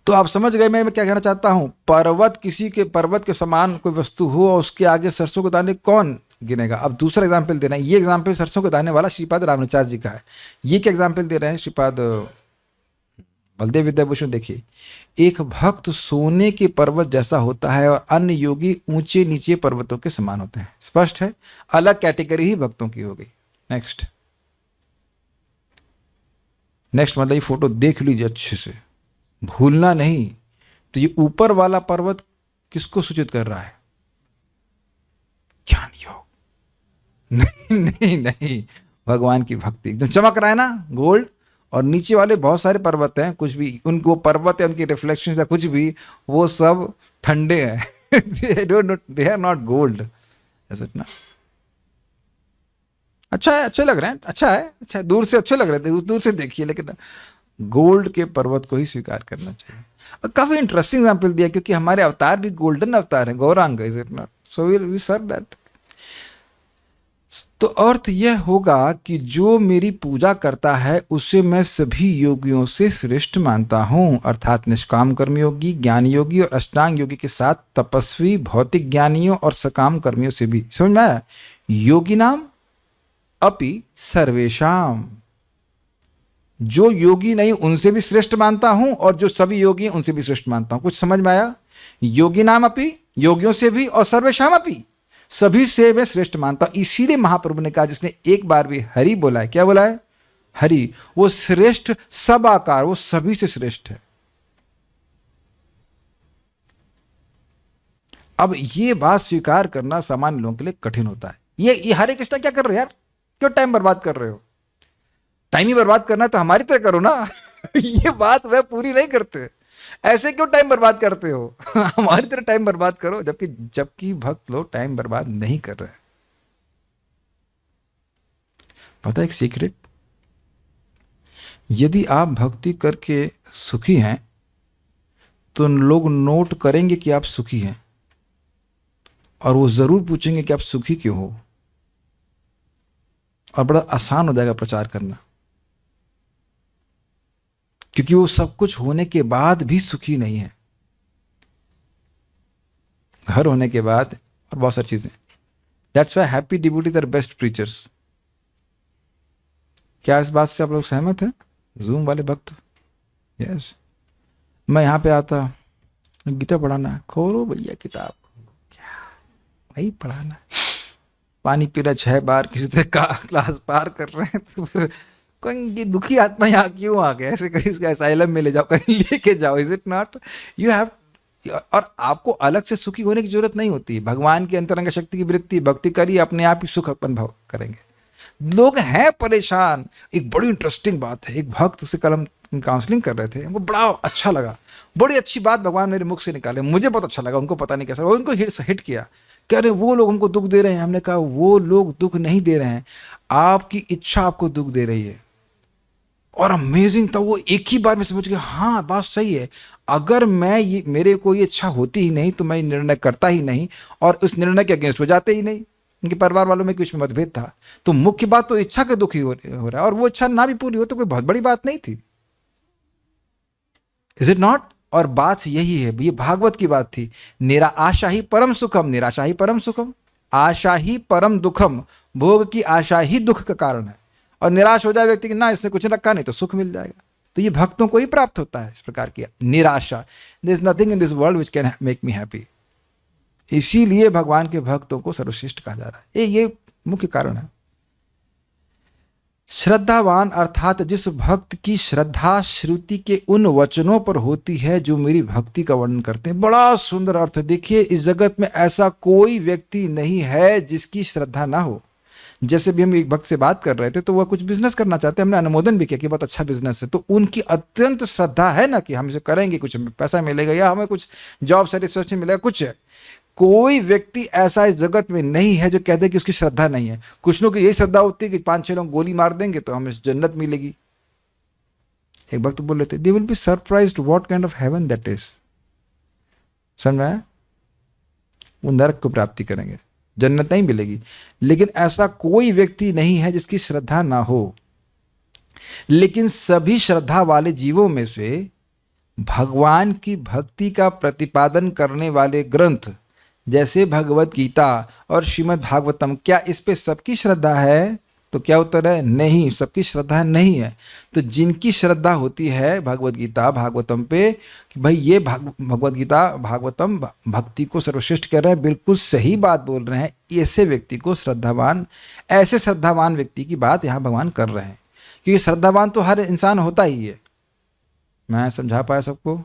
तो आप समझ गए मैं क्या कहना चाहता हूं। पर्वत के समान कोई वस्तु हो और उसके आगे सरसों के दाने कौन गिनेगा? अब दूसरा एग्जाम्पल दे रहे हैं। ये एग्जाम्पल सरसों के दाने वाला श्रीपाद रामानुचार्य जी का है। ये क्या एग्जाम्पल दे रहे हैं? श्रीपाद बलदेव विद्याभूषण। देखिए, एक भक्त सोने के पर्वत जैसा होता है और अन्य योगी ऊंचे नीचे पर्वतों के समान होते हैं। स्पष्ट है? अलग कैटेगरी ही भक्तों की हो गई। नेक्स्ट मतलब ये फोटो देख लीजिए अच्छे से, भूलना नहीं। तो ये ऊपर वाला पर्वत किसको सूचित कर रहा है? ज्ञान योग। नहीं, भगवान की भक्ति। एकदम चमक रहा है ना, गोल्ड। और नीचे वाले बहुत सारे पर्वत हैं, कुछ भी उनको पर्वत है, उनकी रिफ्लेक्शन या कुछ भी, वो सब ठंडे हैं। दे आर नॉट गोल्ड, ना। अच्छा है, अच्छे लग रहे हैं, अच्छा है, दूर से अच्छे लग रहे थे, दूर से देखिए, लेकिन गोल्ड के पर्वत को ही स्वीकार करना चाहिए। और काफी इंटरेस्टिंग एग्जाम्पल दिया, क्योंकि हमारे अवतार भी गोल्डन अवतार है, Gaurang, is it not? So we serve that. तो अर्थ यह होगा कि जो मेरी पूजा करता है उसे मैं सभी योगियों से श्रेष्ठ मानता हूं, अर्थात निष्काम कर्मयोगी, ज्ञान योगी और अष्टांग योगी के साथ तपस्वी, भौतिक ज्ञानियों और सकाम कर्मियों से भी। समझ में आया? योगी नाम अपि सर्वेशाम, जो योगी नहीं उनसे भी श्रेष्ठ मानता हूं और जो सभी योगी उनसे भी श्रेष्ठ मानता हूं। कुछ समझ में आया? योगी नाम अपि, योगियों से भी, और सर्वेशाम अपि, सभी से मैं श्रेष्ठ मानता हूं। इसीलिए महाप्रभु ने कहा, जिसने एक बार भी हरि बोला है, क्या बोला है? हरि, वो श्रेष्ठ सब आकार, वो सभी से श्रेष्ठ है। अब ये बात स्वीकार करना सामान्य लोगों के लिए कठिन होता है। ये हरे कृष्णा क्या कर रहे हो यार? क्यों टाइम बर्बाद कर रहे हो? टाइम ही बर्बाद करना है तो हमारी तरह करो ना। ये बात वह पूरी नहीं करते। ऐसे क्यों टाइम बर्बाद करते हो? हमारी तरह टाइम बर्बाद करो। जबकि भक्त लोग टाइम बर्बाद नहीं कर रहे। पता है एक सीक्रेट? यदि आप भक्ति करके सुखी हैं तो लोग नोट करेंगे कि आप सुखी हैं और वो जरूर पूछेंगे कि आप सुखी क्यों हो, और बड़ा आसान हो जाएगा प्रचार करना, क्योंकि वो सब कुछ होने के बाद भी सुखी नहीं है। घर होने के बाद और बहुत सारी चीज़ें। That's why happy devotees are best preachers. क्या इस बात से आप लोग सहमत हैं, जूम वाले भक्त? यस। मैं यहाँ पे आता, गीता पढ़ाना, खोलो भैया किताब, क्या भाई पढ़ाना, पानी पी रहा 6 बार, किसी से क्लास पार कर रहे हैं, तो फिर कहीं दुखी आत्मा यहाँ क्यों आ गया, ऐसे कहीं इसका असाइलम में ले जाओ, कहीं लेके जाओ। Is it not? You have, और आपको अलग से सुखी होने की जरूरत नहीं होती। भगवान की अंतरंग शक्ति की वृत्ति, भक्ति करिए, अपने आप ही सुख अनुभव करेंगे। लोग हैं परेशान। एक बड़ी इंटरेस्टिंग बात है, एक भक्त से कल हम काउंसलिंग कर रहे थे, हमको बड़ा अच्छा लगा, बड़ी अच्छी बात भगवान मेरे मुख से निकाले, मुझे बहुत अच्छा लगा, उनको पता नहीं कैसा, उनको हिट किया। कह रहे वो लोग हमको दुख दे रहे हैं। हमने कहा वो लोग दुख नहीं दे रहे हैं, आपकी इच्छा आपको दुख दे रही है। और अमेजिंग था, वो एक ही बार में समझ गया, हाँ बात सही है। अगर मैं ये, मेरे को ये इच्छा होती ही नहीं तो मैं निर्णय करता ही नहीं, और उस निर्णय के अगेंस्ट हो जाते ही नहीं। उनके परिवार वालों में कुछ मतभेद था, तो मुख्य बात तो इच्छा के दुख ही हो रहा है, और वो इच्छा ना भी पूरी हो तो कोई बहुत बड़ी बात नहीं थी। Is it not? और बात यही है, ये भागवत की बात थी। आशा ही परम सुखम, निराशा ही परम सुखम, आशा ही परम दुखम, भोग की आशा ही दुख का कारण है। और निराश हो जाए व्यक्ति कि ना इसने कुछ रखा नहीं तो सुख मिल जाएगा, तो ये भक्तों को ही प्राप्त होता है इस प्रकार की निराशा। There is nothing in this world which can make me happy. इसीलिए भगवान के भक्तों को सर्वश्रेष्ठ कहा जा रहा है, ये मुख्य कारण है। श्रद्धावान अर्थात जिस भक्त की श्रद्धा श्रुति के उन वचनों पर होती है जो मेरी भक्ति का वर्णन करते हैं। बड़ा सुंदर अर्थ है। देखिए, इस जगत में ऐसा कोई व्यक्ति नहीं है जिसकी श्रद्धा ना हो। जैसे भी हम एक भक्त से बात कर रहे थे, तो वह कुछ बिजनेस करना चाहते हैं, हमने अनुमोदन भी किया कि बहुत अच्छा बिजनेस है, तो उनकी अत्यंत श्रद्धा है ना कि हम इसे करेंगे, कुछ पैसा मिलेगा या हमें कुछ जॉब सेटिस्फेक्शन मिलेगा, कुछ है। कोई व्यक्ति ऐसा इस जगत में नहीं है जो कहते कि उसकी श्रद्धा नहीं है। कुछ लोग की यही श्रद्धा होती है कि 5-6 लोग गोली मार देंगे तो हमें जन्नत मिलेगी। एक भक्त बोल रहे थे, they will be surprised what kind of heaven that is. समझ में आया? वो नरक को प्राप्ति करेंगे, जन्नत नहीं मिलेगी। लेकिन ऐसा कोई व्यक्ति नहीं है जिसकी श्रद्धा ना हो। लेकिन सभी श्रद्धा वाले जीवों में से भगवान की भक्ति का प्रतिपादन करने वाले ग्रंथ जैसे भगवत गीता और श्रीमद् भागवतम, क्या इस पे सबकी श्रद्धा है? तो क्या उत्तर है? नहीं, सबकी श्रद्धा नहीं है। तो जिनकी श्रद्धा होती है भगवत गीता भागवतम पे कि भाई ये भगवत गीता भागवतम भक्ति को सर्वश्रेष्ठ कर रहे हैं, बिल्कुल सही बात बोल रहे हैं, ऐसे व्यक्ति को श्रद्धावान, ऐसे श्रद्धावान व्यक्ति की बात यहाँ भगवान कर रहे हैं। क्योंकि श्रद्धावान तो हर इंसान होता ही है। मैं समझा पाया सबको?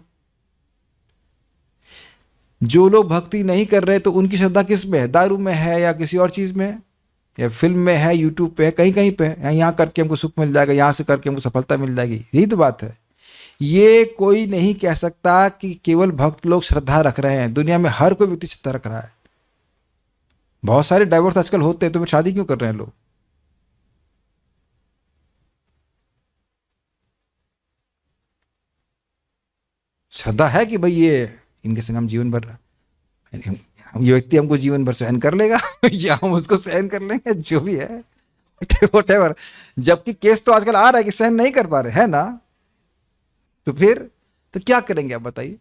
जो लोग भक्ति नहीं कर रहे तो उनकी श्रद्धा किस में है? दारू में है या किसी और चीज में है, या फिल्म में है, यूट्यूब पे है, कहीं कहीं पे है, यहाँ करके हमको सुख मिल जाएगा, यहाँ से करके हमको सफलता मिल जाएगी। यही तो बात है। ये कोई नहीं कह सकता कि केवल भक्त लोग श्रद्धा रख रहे हैं। दुनिया में हर कोई व्यक्ति श्रद्धा रख रहा है। बहुत सारे डाइवोर्स आजकल होते हैं, तो फिर शादी क्यों कर रहे हैं लोग? श्रद्धा है कि भाई ये इनके संग हम जीवन भर, ये व्यक्ति हमको जीवन भर सहन कर लेगा या हम उसको सहन कर लेंगे, जो भी है व्हाटएवर। जबकि केस तो आजकल आ रहा है कि सहन नहीं कर पा रहे, है ना? तो फिर तो क्या करेंगे आप बताइए?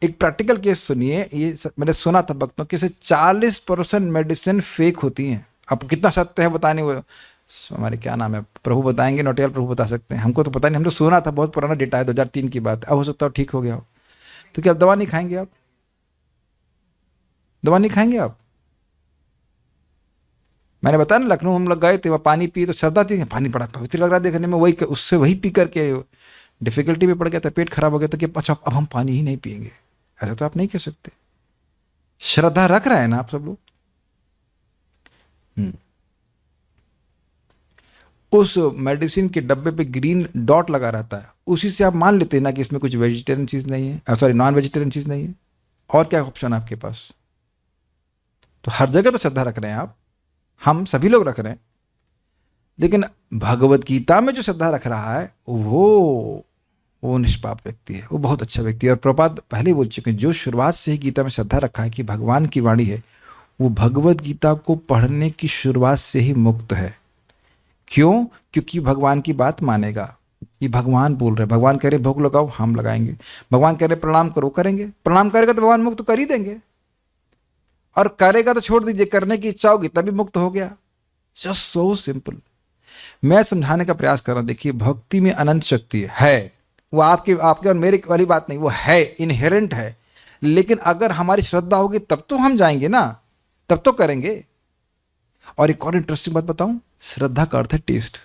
एक प्रैक्टिकल केस सुनिए। ये मैंने सुना था भक्तों के से 40% मेडिसिन फेक होती हैं। अब कितना सत्य है बताने, वो हमारे क्या नाम है प्रभु बताएंगे, नोटियाल प्रभु बता सकते हैं, हमको तो पता नहीं। हमने सुना था, बहुत पुराना डेटा है, 2003 की बात है। अब हो सकता है ठीक हो गया हो। तो क्या आप दवा नहीं खाएंगे? आप दवा नहीं खाएंगे आप? मैंने बताया ना, लखनऊ हम लोग गए थे, वहाँ पानी पी तो श्रद्धा थी, पानी बड़ा पवित्र लग रहा देखने में, वही उससे वही पी करके डिफिकल्टी में पड़ गया था, पेट खराब हो गया था कि अच्छा अब हम पानी ही नहीं पिएंगे। ऐसा तो आप नहीं कह सकते। श्रद्धा रख रहे हैं ना आप सब लोग। उस मेडिसिन के डब्बे पे ग्रीन डॉट लगा रहता है, उसी से आप मान लेते हैं ना कि इसमें कुछ वेजिटेरियन चीज़ नहीं है, सॉरी नॉन वेजिटेरियन चीज़ नहीं है। और क्या ऑप्शन है आपके पास? तो हर जगह तो श्रद्धा रख रहे हैं आप, हम सभी लोग रख रहे हैं। लेकिन भगवत गीता में जो श्रद्धा रख रहा है वो निष्पाप व्यक्ति है, वो बहुत अच्छा व्यक्ति है। और प्रभुपाद पहले बोल चुके हैं, जो शुरुआत से ही गीता में श्रद्धा रखा है कि भगवान की वाणी है, वो भगवत गीता को पढ़ने की शुरुआत से ही मुक्त है। क्यों? क्योंकि भगवान की बात मानेगा। ये भगवान बोल रहे हैं। भगवान कह रहे भोग लगाओ, हम लगाएंगे। भगवान कह रहे प्रणाम करो, करेंगे। प्रणाम करेगा तो भगवान मुक्त कर ही देंगे, और करेगा तो छोड़ दीजिए, करने की इच्छा होगी तभी मुक्त हो गया। Just so simple. मैं समझाने का प्रयास कर रहा हूं, देखिए भक्ति में अनंत शक्ति है, वो आपके आपके और मेरे वाली बात नहीं, वो है, इनहेरेंट है। लेकिन अगर हमारी श्रद्धा होगी तब तो हम जाएंगे ना, तब तो करेंगे। और एक और इंटरेस्टिंग बात बताऊं, श्रद्धा का अर्थ है टेस्ट।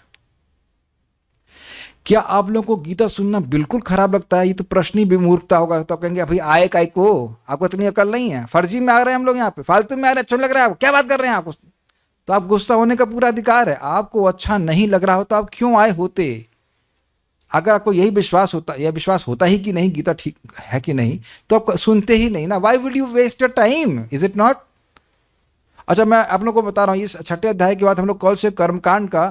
क्या आप लोगों को गीता सुनना बिल्कुल खराब लगता है? ये तो प्रश्न ही मूर्खता होगा। तो आप कहेंगे भाई आए काय को, आपको इतनी अकल नहीं है, फर्जी में आ रहे हैं हम लोग यहाँ पे, फालतू में आ रहे हैं, अच्छा लग रहा है आपको, क्या बात कर रहे हैं आप? तो आप गुस्सा होने का पूरा अधिकार है। आपको अच्छा नहीं लग रहा हो तो आप क्यों आए होते? अगर आपको यही विश्वास होता, यह विश्वास होता ही कि नहीं गीता ठीक है कि नहीं, तो आप सुनते ही नहीं ना। Why would you waste your time, is it not? अच्छा, मैं आप लोगों को बता रहा हूँ, इस छठे अध्याय के बाद हम लोग कल से कर्मकांड का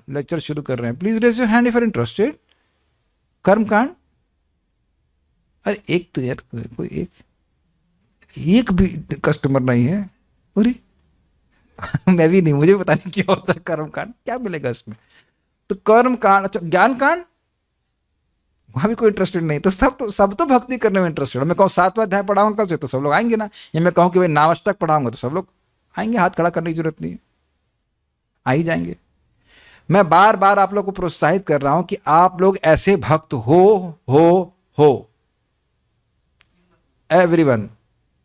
लेक्चर शुरू कर रहे हैं। Please raise your hand if are interested. कर्मकांड, अरे एक तो यार कोई एक भी कस्टमर नहीं है। अरे मैं भी नहीं, मुझे पता नहीं क्या होता है कर्मकांड, क्या मिलेगा इसमें? तो कर्मकांड, अच्छा ज्ञान कांड, वहां भी कोई इंटरेस्टेड नहीं। तो सब तो भक्ति करने में इंटरेस्टेड है। मैं कहूँ 7वां अध्याय पढ़ाऊंगा कल से तो सब लोग आएंगे ना, या मैं कहूँ कि भाई 9 तक पढ़ाऊंगा तो सब लोग आएंगे, हाथ खड़ा करने की जरूरत नहीं है, आ ही जाएंगे। मैं बार बार आप लोग को प्रोत्साहित कर रहा हूं कि आप लोग ऐसे भक्त हो। Everyone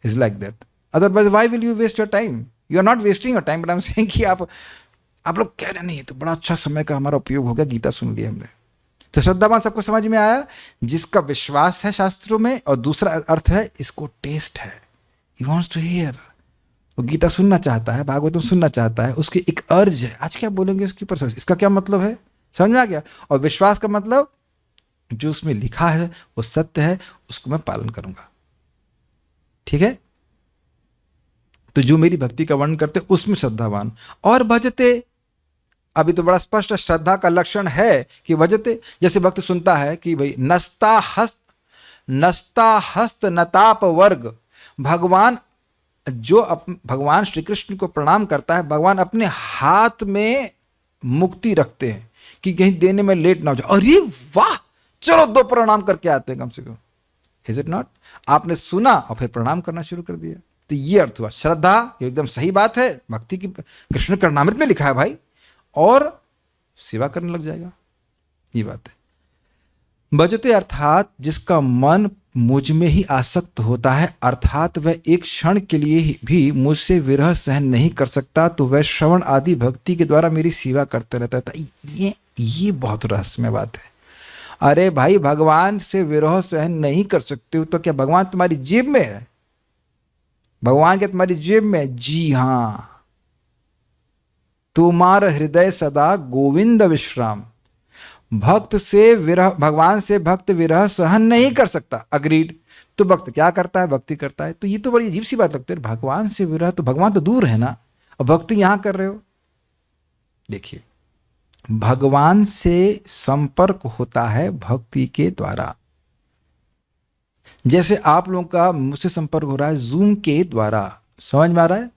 is like that, otherwise why will you waste your time? You are not wasting your time, but I am saying कि आप लोग कह रहे नहीं, तो बड़ा अच्छा समय का हमारा उपयोग हो गया, गीता सुन लिया हमने। तो श्रद्धावान सबको समझ में आया, जिसका विश्वास है शास्त्रों में, और दूसरा अर्थ है इसको टेस्ट है, ही वांट्स टू हियर। वो गीता सुनना चाहता है, भागवतम सुनना चाहता है, उसकी एक अर्ज है। आज क्या बोलेंगे इसके ऊपर, इसका क्या मतलब है, समझ में आ गया? और विश्वास का मतलब जो उसमें लिखा है वो सत्य है, उसको मैं पालन करूंगा। ठीक है? तो जो मेरी भक्ति का वर्णन करते उसमें श्रद्धावान। और भजते, अभी तो बड़ा स्पष्ट श्रद्धा का लक्षण है कि भजते। जैसे भक्त सुनता है कि भाई नस्ता हस्त नताप वर्ग, भगवान जो भगवान श्री कृष्ण को प्रणाम करता है, भगवान अपने हाथ में मुक्ति रखते हैं कि कहीं देने में लेट ना हो जाए। अरे वाह, चलो 2 प्रणाम करके आते हैं कम से कम। Is it not? आपने सुना और फिर प्रणाम करना शुरू कर दिया। तो ये अर्थ हुआ श्रद्धा। ये एकदम सही बात है, भक्ति की कृष्ण कर्णामृत में लिखा है भाई, और सेवा करने लग जाएगा, ये बात है। भजते अर्थात जिसका मन मुझ में ही आसक्त होता है, अर्थात वह एक क्षण के लिए भी मुझसे विरह सहन नहीं कर सकता, तो वह श्रवण आदि भक्ति के द्वारा मेरी सेवा करते रहता है। ये बहुत रहस्यमय बात है। अरे भाई, भगवान से विरह सहन नहीं कर सकते हो तो क्या भगवान तुम्हारी जेब में है? भगवान क्या तुम्हारी जेब में? जी हां, तुम्हारा हृदय सदा गोविंद विश्राम। भक्त से विरह, भगवान से भक्त विरह सहन नहीं कर सकता, अग्रीड। तो भक्त क्या करता है? भक्ति करता है। तो ये तो बड़ी अजीब सी बात लगती है, भगवान से विरह, तो भगवान तो दूर है ना, और भक्ति यहां कर रहे हो। देखिए, भगवान से संपर्क होता है भक्ति के द्वारा। जैसे आप लोगों का मुझसे संपर्क हो रहा है जूम के द्वारा, समझ में आ रहा है?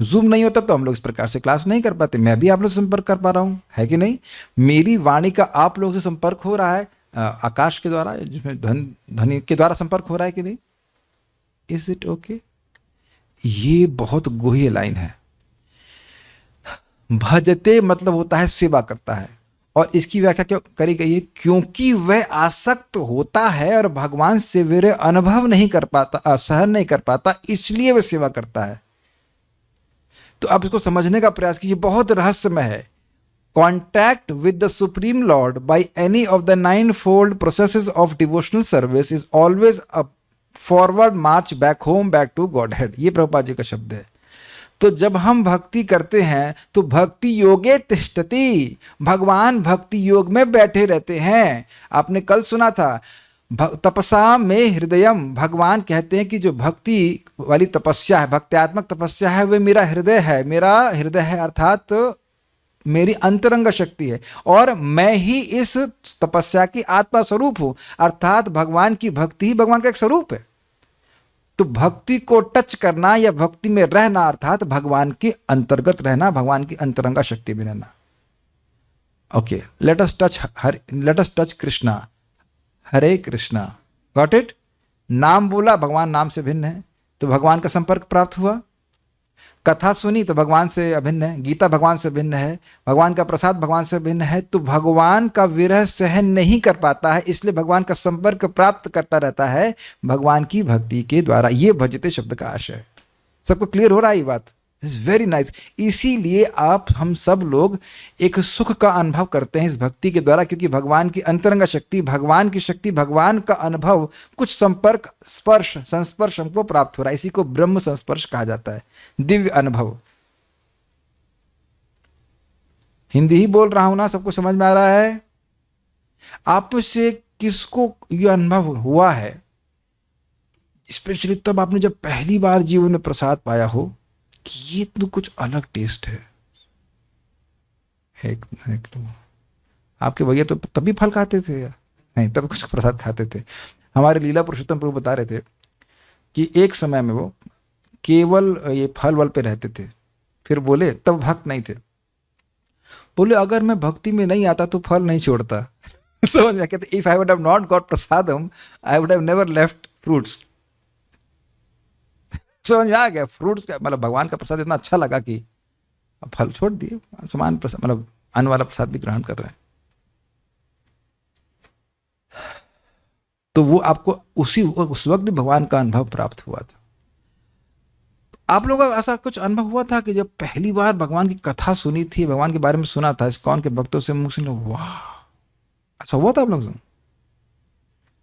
जूम नहीं होता तो हम लोग इस प्रकार से क्लास नहीं कर पाते। मैं भी आप लोग से संपर्क कर पा रहा हूं, है कि नहीं? मेरी वाणी का आप लोग से संपर्क हो रहा है आकाश के द्वारा, जिसमें ध्वनि के द्वारा संपर्क हो रहा है कि नहीं? Is it okay? ये बहुत गुह्य लाइन है। भजते मतलब होता है सेवा करता है, और इसकी व्याख्या क्यों करी गई है? क्योंकि वह आसक्त होता है और भगवान से विरह अनुभव नहीं कर पाता, सहन नहीं कर पाता, इसलिए वह सेवा करता है। तो आप इसको समझने का प्रयास कीजिए, बहुत रहस्यमय है। Contact with the Supreme Lord by any of the 9-fold processes of devotional service is always a forward march back home, back to Godhead. ये प्रभुपाद जी का शब्द है। तो जब हम भक्ति करते हैं तो भक्ति योगे तिष्ठति, भगवान भक्ति योग में बैठे रहते हैं। आपने कल सुना था, तपसा में हृदयम, भगवान कहते हैं कि जो भक्ति वाली तपस्या है, भक्त्यात्मक तपस्या है, वे मेरा हृदय है। मेरा हृदय है अर्थात मेरी अंतरंग शक्ति है, और मैं ही इस तपस्या की आत्मा स्वरूप हूं, अर्थात भगवान की भक्ति ही भगवान का एक स्वरूप है। तो भक्ति को टच करना या भक्ति में रहना अर्थात भगवान के अंतर्गत रहना, भगवान की अंतरंगा शक्ति में रहना। Okay, let us touch Krishna, Hare Krishna, got it. नाम बोला, भगवान नाम से भिन्न है, तो भगवान का संपर्क प्राप्त हुआ। कथा सुनी तो भगवान से अभिन्न है, गीता भगवान से भिन्न है, भगवान का प्रसाद भगवान से भिन्न है, तो भगवान का विरह सहन नहीं कर पाता है, इसलिए भगवान का संपर्क प्राप्त करता रहता है भगवान की भक्ति के द्वारा। ये भजते शब्द का आशय है। सबको क्लियर हो रहा है ये बात? Is very nice. इसीलिए हम सब लोग एक सुख का अनुभव करते हैं इस भक्ति के द्वारा, क्योंकि भगवान की अंतरंग शक्ति, भगवान की शक्ति, भगवान का अनुभव, कुछ संपर्क, स्पर्श, संस्पर्श हमको प्राप्त हो रहा है। इसी को ब्रह्म संस्पर्श कहा जाता है, दिव्य अनुभव। हिंदी ही बोल रहा हूं ना, सबको समझ में आ रहा है? आप से किसको यह अनुभव हुआ है, स्पेशली तब आपने जब पहली बार जीवन में प्रसाद पाया हो कि ये तो कुछ अलग टेस्ट है। एक तो आपके भैया तो तभी फल खाते थे या नहीं, तब कुछ प्रसाद खाते थे। हमारे लीला पुरुषोत्तम प्रभु बता रहे थे कि एक समय में वो केवल ये फल वल पे रहते थे। फिर बोले, तब भक्त नहीं थे, बोले अगर मैं भक्ति में नहीं आता तो फल नहीं छोड़ता। समझ में? कहते if I would have not got prasadam I would have never left fruits. समझ में आ गया? फ्रूट्स का मतलब भगवान का प्रसाद इतना अच्छा लगा कि अब फल छोड़ दिए, समान प्रसाद मतलब अन्न वाला प्रसाद भी ग्रहण कर रहे हैं। तो वो आपको उस वक्त भी भगवान का अनुभव प्राप्त हुआ था। आप लोगों का ऐसा कुछ अनुभव हुआ था कि जब पहली बार भगवान की कथा सुनी थी, भगवान के बारे में सुना था, इस्कॉन के भक्तों से मुंह सुन, वाह, ऐसा हुआ था आप लोग से?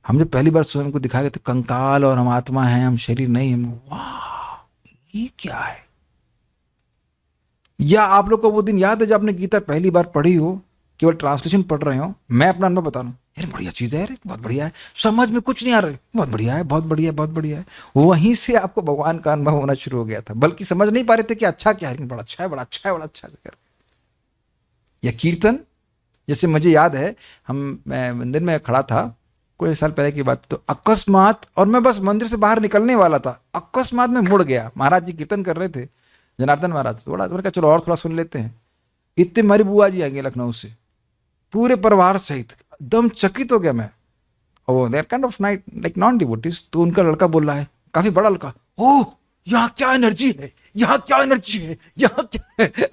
हम जब पहली बार स्वयं को दिखाए थे कंकाल और हम आत्मा हैं, हम शरीर नहीं, हम वाह ये क्या है? या आप लोग को वो दिन याद है जब आपने गीता पहली बार पढ़ी हो, केवल ट्रांसलेशन पढ़ रहे हो? मैं अपना अनुभव बता रहा हूँ, यार बढ़िया चीज़ है यार, बहुत बढ़िया है, समझ में कुछ नहीं आ रहा है, बहुत बढ़िया है, बहुत बढ़िया है, बहुत बढ़िया है। वहीं से आपको भगवान का अनुभव होना शुरू हो गया था, बल्कि समझ नहीं पा रहे थे कि अच्छा क्या है, लेकिन बड़ा अच्छा है, बड़ा अच्छा है, बड़ा अच्छा है। या कीर्तन, जैसे मुझे याद है मैं मंदिर में खड़ा था कोई साल पहले की बात, तो अकस्मात, और मैं बस मंदिर से बाहर निकलने वाला था, अकस्मात में मुड़ गया। महाराज जी कीर्तन कर रहे थे, जनार्दन महाराज, थोड़ा कहा चलो और थोड़ा सुन लेते हैं। इतने हमारी बुआ जी आएंगे लखनऊ से, पूरे परिवार सहित, एकदम चकित हो गया मैं। और their kind of night like non devotees. तो उनका लड़का बोल रहा है, काफी बड़ा लड़का, ओह यहाँ क्या एनर्जी है, यहाँ क्या एनर्जी है, यहाँ क्या है?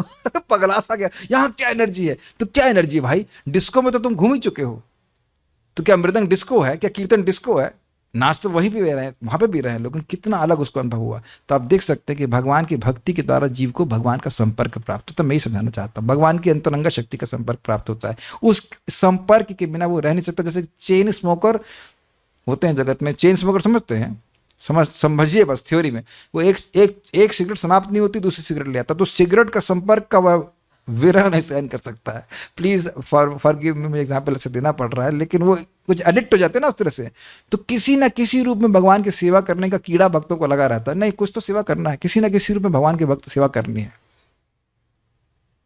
पगला सा गया, यहाँ क्या एनर्जी है? तो क्या एनर्जी है भाई? डिस्को में तो तुम घूम ही चुके हो, तो क्या मृदंग डिस्को है, क्या कीर्तन डिस्को है? नाच तो वहीं भी रहे हैं, वहां पे भी रहे हैं, लेकिन कितना अलग उसको अनुभव हुआ। तो आप देख सकते हैं कि भगवान की भक्ति के द्वारा जीव को भगवान का संपर्क प्राप्त होता है। मैं यही समझाना चाहता हूँ, भगवान की अंतरंग शक्ति का संपर्क प्राप्त होता है। उस संपर्क के बिना वो रह नहीं सकता। जैसे चेन स्मोकर होते हैं जगत में, चेन स्मोकर समझते हैं, समझिए बस थ्योरी में, वो एक सिगरेट समाप्त नहीं होती, दूसरी सिगरेट ले आता, तो सिगरेट का संपर्क का वह विरह नहीं सहन कर सकता है। प्लीज फॉरगिव मी, मुझे एग्जाम्पल ऐसे देना पड़ रहा है, लेकिन वो कुछ एडिक्ट हो जाते हैं ना उस तरह से। तो किसी ना किसी रूप में भगवान की सेवा करने का कीड़ा भक्तों को लगा रहता है, नहीं कुछ तो सेवा करना है, किसी ना किसी रूप में भगवान के भक्त सेवा करनी है।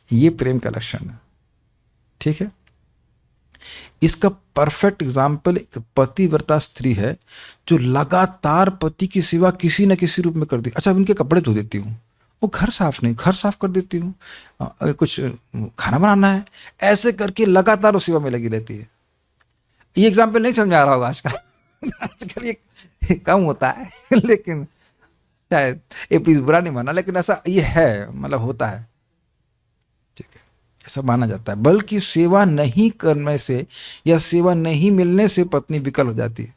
ये प्रेम का लक्षण है, ठीक है। इसका परफेक्ट एग्जाम्पल एक पतिव्रता स्त्री है जो लगातार पति की सेवा किसी न किसी रूप में कर दी। अच्छा, उनके कपड़े धो देती हूँ, वो घर साफ नहीं, घर साफ कर देती हूँ, कुछ खाना बनाना है, ऐसे करके लगातार वो सेवा में लगी रहती है। ये एग्जाम्पल नहीं समझ आ रहा होगा आजकल आजकल ये कम होता है लेकिन शायद, ये प्लीज बुरा नहीं माना, लेकिन ऐसा ये है, मतलब होता है, ठीक है, ऐसा माना जाता है। बल्कि सेवा नहीं करने से या सेवा नहीं मिलने से पत्नी विकल हो जाती है।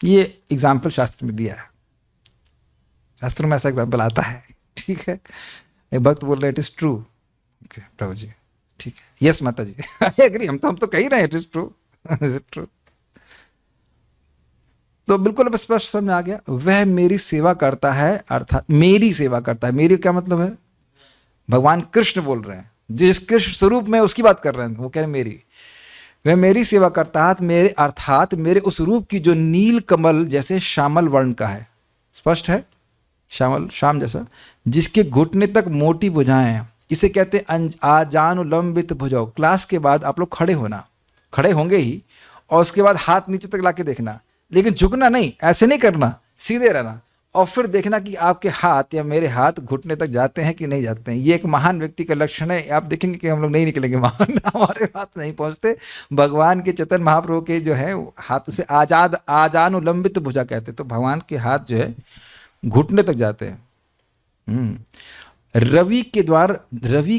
ये एग्जाम्पल शास्त्र में दिया है, शास्त्र में ऐसा एग्जाम्पल आता है, ठीक है। एक भक्त बोल रहे इट इज ट्रू, ओके प्रभु जी, ठीक है, यस माता जी, आई एग्री, हम तो कह ही रहे हैं it is true, is it true. तो बिल्कुल अब स्पष्ट समझ आ गया, वह मेरी सेवा करता है, अर्थात मेरी सेवा करता है। मेरी क्या मतलब है? भगवान कृष्ण बोल रहे हैं, जिस कृष्ण स्वरूप में उसकी बात कर रहे हैं, वो कह रहे हैं मेरी, वह मेरी सेवा करता है मेरे, अर्थात मेरे उस रूप की जो नील कमल जैसे श्यामल वर्ण का है। स्पष्ट है? श्यामल, शाम जैसा, जिसके घुटने तक मोटी भुजाएं हैं, इसे कहते हैं आजानुलंबित भुजाओ। क्लास के बाद आप लोग खड़े होना, खड़े होंगे ही, और उसके बाद हाथ नीचे तक लाके देखना, लेकिन झुकना नहीं, ऐसे नहीं करना, सीधे रहना, और फिर देखना कि आपके हाथ या मेरे हाथ घुटने तक जाते हैं कि नहीं जाते हैं। ये एक महान व्यक्ति का लक्षण है। आप देखेंगे कि हम लोग नहीं निकलेंगे महान, हमारे हाथ नहीं पहुंचते। भगवान के चैतन्य महाप्रभु के जो है हाथ से आजानुलंबित भुजा कहते हैं, तो भगवान के हाथ जो है घुटने तक जाते हैं। रवि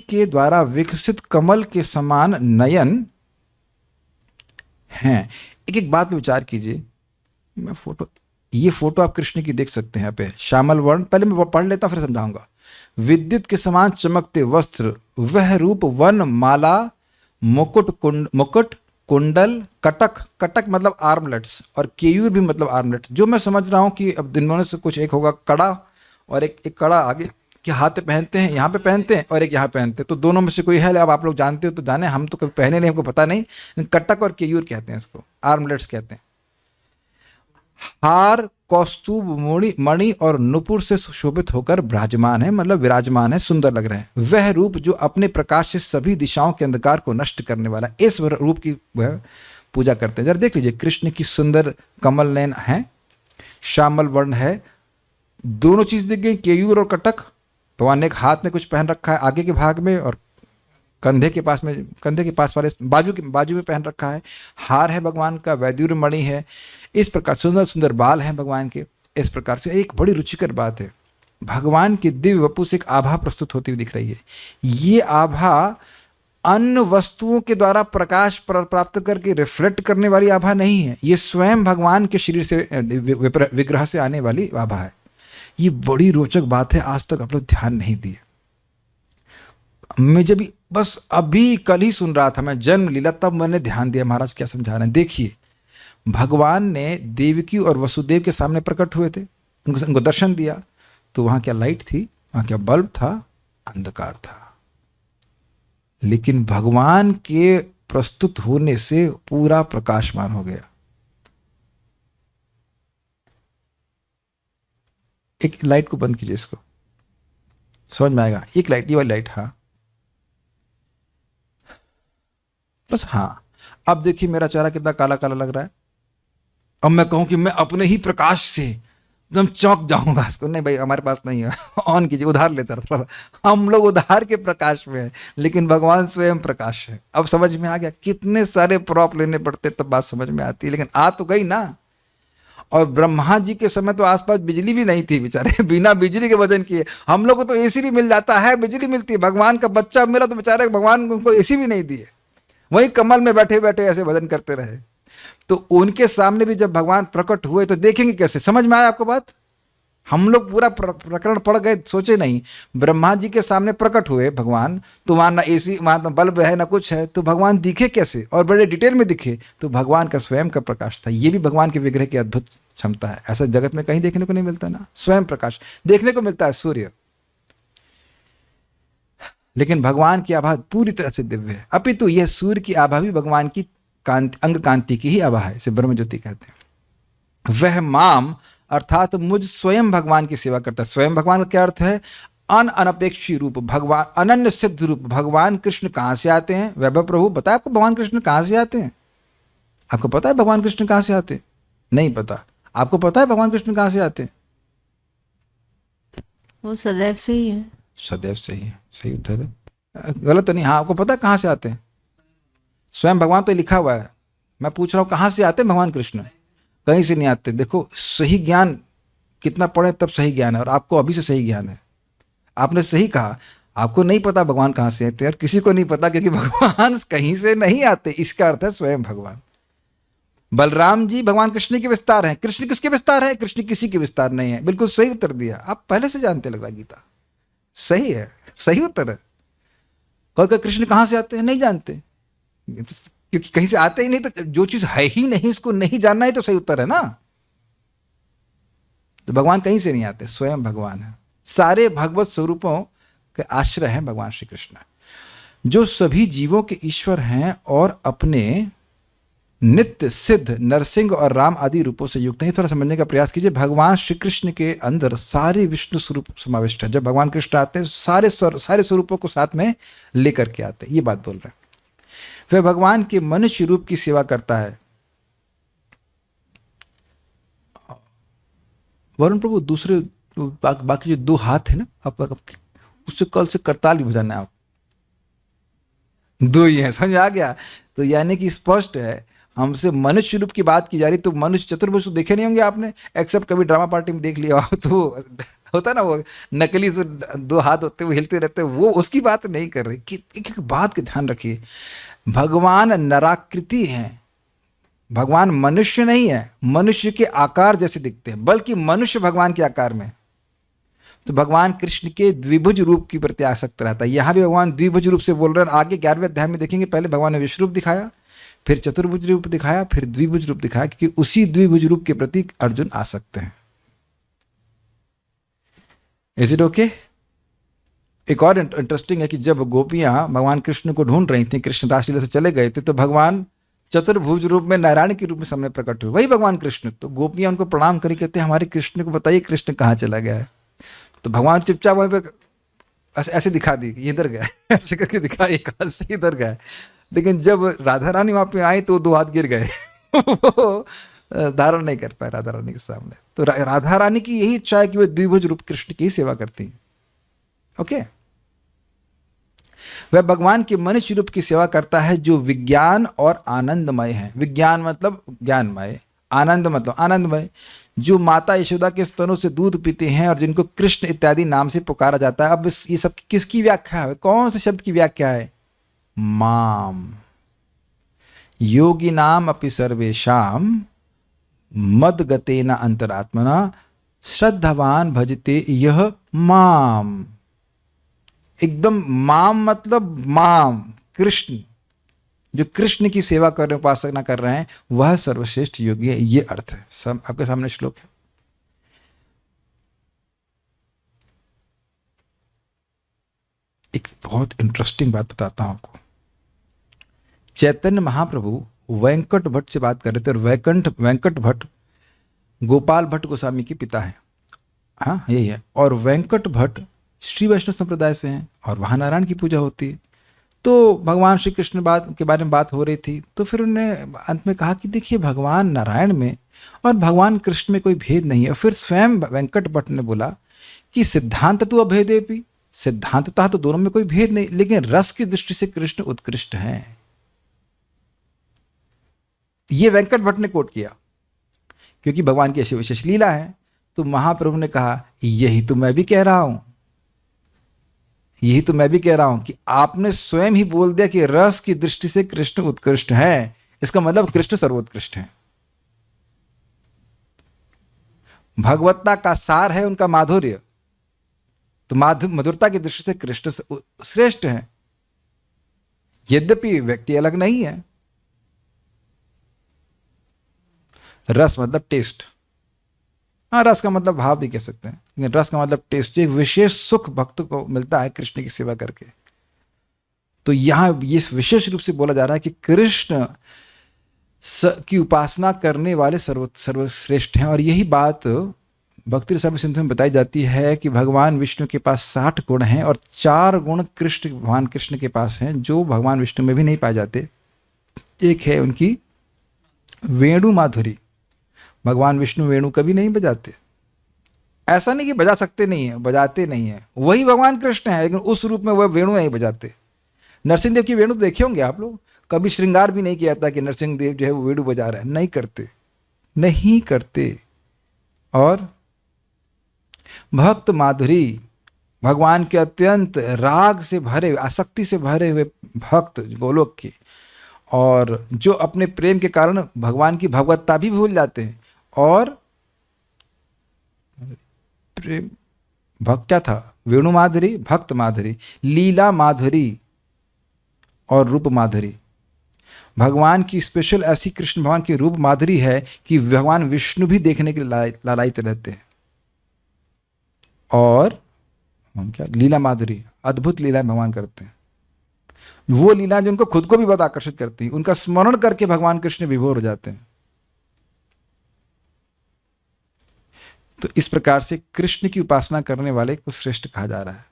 के द्वारा विकसित कमल के समान नयन हैं। एक एक बात पे विचार कीजिए। ये फोटो आप कृष्ण की देख सकते हैं यहाँ पे, श्यामल वर्ण, पहले मैं पढ़ लेता फिर समझाऊंगा। विद्युत के समान चमकते वस्त्र, वह रूप वन माला, मुकुट कुंडल, कटक मतलब आर्मलेट्स, और केयूर भी मतलब आर्मलेट्स। जो मैं समझ रहा हूँ कि अब दोनों से कुछ एक होगा, कड़ा, और एक कड़ा आगे के हाथ पे पहनते हैं, यहाँ पे पहनते हैं, और एक यहाँ पहनते हैं, तो दोनों में से कोई है। अब आप लोग जानते हो तो जाने, हम तो कभी पहने नहीं, हमको पता नहीं। कटक और केयूर कहते हैं इसको, आर्मलेट्स कहते हैं। हार कौस्तुभ मणि और नुपुर से सुशोभित होकर विराजमान है, मतलब विराजमान है, सुंदर लग रहे हैं। वह रूप जो अपने प्रकाश से सभी दिशाओं के अंधकार को नष्ट करने वाला, इस रूप की वह पूजा करते हैं। जरा देख लीजिए, कृष्ण की सुंदर कमल नयन है, श्यामल वर्ण है, दोनों चीज दिख गई, केयूर और कटक। भगवान ने एक हाथ में कुछ पहन रखा है आगे के भाग में, और कंधे के पास वाले बाजू में पहन रखा है। हार है भगवान का, वैदुर्य मणि है, इस प्रकार सुंदर सुंदर बाल हैं भगवान के। इस प्रकार से एक बड़ी रुचिकर बात है, भगवान की दिव्य वपु से एक आभा प्रस्तुत होती हुई दिख रही है। ये आभा अन्य वस्तुओं के द्वारा प्रकाश प्राप्त करके रिफ्लेक्ट करने वाली आभा नहीं है, ये स्वयं भगवान के शरीर से विग्रह से आने वाली आभा है। ये बड़ी रोचक बात है, आज तक आप लोग ध्यान नहीं दिए। मैं जब बस अभी कल ही सुन रहा था मैं जन्म लीला, तब मैंने ध्यान दिया महाराज क्या समझा रहे हैं। देखिए, भगवान ने देवकी और वसुदेव के सामने प्रकट हुए थे, उनको दर्शन दिया, तो वहां क्या लाइट थी, वहां क्या बल्ब था, अंधकार था। लेकिन भगवान के प्रस्तुत होने से पूरा प्रकाशमान हो गया। एक लाइट को बंद कीजिए, इसको समझ में आएगा। एक लाइट, ये वाली लाइट, हाँ बस, हाँ। अब देखिए मेरा चेहरा कितना काला काला लग रहा है। अब मैं कहूं कि मैं अपने ही प्रकाश से एकदम चौंक जाऊंगा, इसको नहीं भाई हमारे पास नहीं है, ऑन कीजिए, उधार लेता रहा। हम लोग उधार के प्रकाश में हैं, लेकिन भगवान स्वयं प्रकाश है। अब समझ में आ गया, कितने सारे प्रॉप लेने पड़ते तब बात समझ में आती है, लेकिन आ तो गई ना। और ब्रह्मा जी के समय तो आसपास बिजली भी नहीं थी बेचारे, बिना बिजली के भजन किए। हम लोग को तो एसी भी मिल जाता है, बिजली मिलती है। भगवान का बच्चा मिला तो बेचारे भगवान उनको एसी भी नहीं दिए, वही कमल में बैठे बैठे ऐसे भजन करते रहे। तो उनके सामने भी जब भगवान प्रकट हुए तो देखेंगे कैसे, समझ में आया आपको बात। हम लोग पूरा प्रकरण पढ़ गए, सोचे नहीं। ब्रह्मा जी के सामने प्रकट हुए भगवान, तो वहां ना एसी, वहां ना बल्ब है, ना कुछ है, तो भगवान दिखे कैसे, और बड़े डिटेल में दिखे, तो भगवान का स्वयं का प्रकाश था। ये भी भगवान के विग्रह की अद्भुत क्षमता है, ऐसा जगत में कहीं देखने को नहीं मिलता ना। स्वयं प्रकाश देखने को मिलता है सूर्य, लेकिन भगवान की आभा पूरी तरह से दिव्य है। अपितु यह सूर्य की आभा भी भगवान की अंग कांति की ही आभा है, इसे ब्रह्म ज्योति कहते हैं। वह माम अर्थात मुझ स्वयं भगवान की सेवा करता है। स्वयं भगवान का क्या अर्थ है, अनपेक्षी रूप, भगवान अनन्य सिद्ध रूप। भगवान कृष्ण कहां से आते हैं, वैभव प्रभु बताया आपको भगवान कृष्ण कहां से आते हैं? आपको पता है भगवान कृष्ण कहां से आते हैं? नहीं पता। आपको पता है भगवान कृष्ण कहां से आते हैं? वो सदैव से ही है। सदैव से ही है, सही उत्तर है, गलत तो नहीं। हाँ, आपको पता है कहां से आते हैं? स्वयं भगवान तो लिखा हुआ है, मैं पूछ रहा हूं कहां से आते हैं भगवान कृष्ण? कहीं से नहीं आते। देखो, सही ज्ञान कितना पढ़े तब सही ज्ञान है, और आपको अभी से सही ज्ञान है। आपने सही कहा, आपको नहीं पता भगवान कहां से आते, और किसी को नहीं पता, क्योंकि भगवान कहीं से नहीं आते। इसका अर्थ है स्वयं भगवान। बलराम जी भगवान कृष्ण के विस्तार हैं। कृष्ण किसके विस्तार है? कृष्ण किसी के विस्तार नहीं है। बिल्कुल सही उत्तर दिया, आप पहले से जानते लग रहा गीता। सही है, सही उत्तर है। कोई कृष्ण कहां से आते हैं नहीं जानते, क्योंकि कहीं से आते ही नहीं, तो जो चीज है ही नहीं इसको नहीं जानना है, तो सही उत्तर है ना। तो भगवान कहीं से नहीं आते, स्वयं भगवान है। सारे भगवत स्वरूपों के आश्रय हैं भगवान श्री कृष्ण, जो सभी जीवों के ईश्वर हैं और अपने नित्य सिद्ध नरसिंह और राम आदि रूपों से युक्त है। थोड़ा समझने का प्रयास कीजिए। भगवान श्री कृष्ण के अंदर सारे विष्णु स्वरूप समाविष्ट है। जब भगवान कृष्ण आते हैं सारे स्वरूपों को साथ में लेकर के आते हैं, ये बात बोल रहे हैं। वह भगवान के मनुष्य रूप की सेवा करता है। वरुण प्रभु दूसरे बाकी जो 2 हाथ है ना आपके, उससे कल से करताल भी बजाना है आप। 2 ही है, समझ आ गया। तो यानी कि स्पष्ट है, हमसे मनुष्य रूप की बात की जा रही, तो मनुष्य चतुर्भुज तो देखे नहीं होंगे आपने, एक्सेप्ट कभी ड्रामा पार्टी में देख लिया हो तो होता ना वो नकली से 2 हाथ होते हुए हिलते रहते, वो उसकी बात नहीं कर रही। कि एक बात का ध्यान रखिए, भगवान नराकृति हैं, भगवान मनुष्य नहीं है, मनुष्य के आकार जैसे दिखते हैं, बल्कि मनुष्य भगवान के आकार में। तो भगवान कृष्ण के द्विभुज रूप की प्रति आसक्त रहता है। यहाँ भी भगवान द्विभुज रूप से बोल रहे हैं। आगे 11वें अध्याय में देखेंगे, पहले भगवान ने विश्व रूप दिखाया, फिर चतुर्भुज रूप दिखाया, फिर द्विभुज रूप दिखाया, क्योंकि उसी द्विभुज रूप के प्रति अर्जुन आसक्त हैं। Is it okay? एक और इंटरेस्टिंग है कि जब गोपियां भगवान कृष्ण को ढूंढ रही थी, कृष्ण रासलीला से चले गए थे, तो भगवान चतुर्भुज रूप में नारायण के रूप में सामने प्रकट हुए, वही भगवान कृष्ण। तो गोपियां उनको प्रणाम करी, कहते हैं हमारे कृष्ण को बताइए कृष्ण कहाँ चला गया है। तो भगवान चुपचाप वहीं पे ऐसे दिखा दी, ये इधर गया ऐसे करके दिखा, एक हाथ से इधर गया। लेकिन जब राधा रानी वहां पे आई तो 2 हाथ गिर गए वो धारण नहीं कर पाए राधा रानी के सामने। तो राधा रानी की यही इच्छा है कि वे द्विभुज रूप कृष्ण की सेवा करती हैं। ओके, वह भगवान के मनुष्य रूप की सेवा करता है जो विज्ञान और आनंदमय है। विज्ञान मतलब ज्ञानमय, आनंद मतलब आनंदमय, जो माता यशोदा के स्तनों से दूध पीते हैं और जिनको कृष्ण इत्यादि नाम से पुकारा जाता है। अब ये सब किसकी व्याख्या है? कौन से शब्द की व्याख्या है? माम योगी नाम अपि सर्वेशाम मदगतेन अंतरात्मना श्रद्धावान भजते यह माम। एकदम माम मतलब माम, कृष्ण, जो कृष्ण की सेवा कर रहे हैं, उपासना कर रहे हैं, वह सर्वश्रेष्ठ योगी है। ये अर्थ है। सब आपके सामने श्लोक है। एक बहुत इंटरेस्टिंग बात बताता हूं आपको। चैतन्य महाप्रभु वेंकट भट्ट से बात कर रहे थे, और वेंकट भट्ट गोपाल भट्ट गोस्वामी के पिता हैं। हाँ, यही है। और वेंकट भट्ट श्री वैष्णव संप्रदाय से हैं, और वहाँ नारायण की पूजा होती है। तो भगवान श्री कृष्ण के बारे में बात हो रही थी, तो फिर उन्होंने अंत में कहा कि देखिए, भगवान नारायण में और भगवान कृष्ण में कोई भेद नहीं है। फिर स्वयं वेंकट भट्ट ने बोला कि सिद्धांत तो अभेदेपि, सिद्धांततः तो दोनों में कोई भेद नहीं, लेकिन रस की दृष्टि से कृष्ण उत्कृष्ट हैं। ये वेंकट भट्ट ने कोट किया, क्योंकि भगवान की ऐसी विशेष लीला है। तो महाप्रभु ने कहा यही तो मैं भी कह रहा हूं, यही तो मैं भी कह रहा हूं कि आपने स्वयं ही बोल दिया कि रस की दृष्टि से कृष्ण उत्कृष्ट है, इसका मतलब कृष्ण सर्वोत्कृष्ट है। भगवत्ता का सार है उनका माधुर्य, तो मधुरता की दृष्टि से कृष्ण श्रेष्ठ है, यद्यपि व्यक्ति अलग नहीं है। रस मतलब टेस्ट, हाँ, रस का मतलब भाव भी कह सकते हैं, लेकिन रस का मतलब टेस्ट, जो एक विशेष सुख भक्त को मिलता है कृष्ण की सेवा करके। तो यहां ये विशेष रूप से बोला जा रहा है कि कृष्ण की उपासना करने वाले सर्वश्रेष्ठ हैं। और यही बात भक्ति रसामृत सिंधु में बताई जाती है कि भगवान विष्णु के पास 60 गुण हैं, और 4 गुण भगवान कृष्ण के पास हैं जो भगवान विष्णु में भी नहीं पाए जाते। एक है उनकी वेणु माधुरी, भगवान विष्णु वेणु कभी नहीं बजाते। ऐसा नहीं कि बजा सकते नहीं है, बजाते नहीं है, वही भगवान कृष्ण है, लेकिन उस रूप में वह वेणु नहीं बजाते। नरसिंह देव की वेणु देखे होंगे आप लोग, कभी श्रृंगार भी नहीं किया था कि नरसिंह देव जो है वो वेणु बजा रहे हैं, नहीं करते, नहीं करते। और भक्त माधुरी, भगवान के अत्यंत राग से भरे, आसक्ति से भरे हुए भक्त गोलोक के, और जो अपने प्रेम के कारण भगवान की भगवत्ता भी भूल जाते हैं। और प्रेम भक्त क्या था? वेणु माधुरी, भक्त माधुरी, लीला माधुरी और रूप माधुरी। भगवान की स्पेशल ऐसी कृष्ण भगवान की रूप माधुरी है कि भगवान विष्णु भी देखने के लिए लालायित रहते हैं। और क्या लीला माधुरी, अद्भुत लीला भगवान करते हैं, वो लीला जो उनको खुद को भी बहुत आकर्षित करती है। उनका स्मरण करके भगवान कृष्ण विभोर हो जाते हैं। तो इस प्रकार से कृष्ण की उपासना करने वाले को श्रेष्ठ कहा जा रहा है।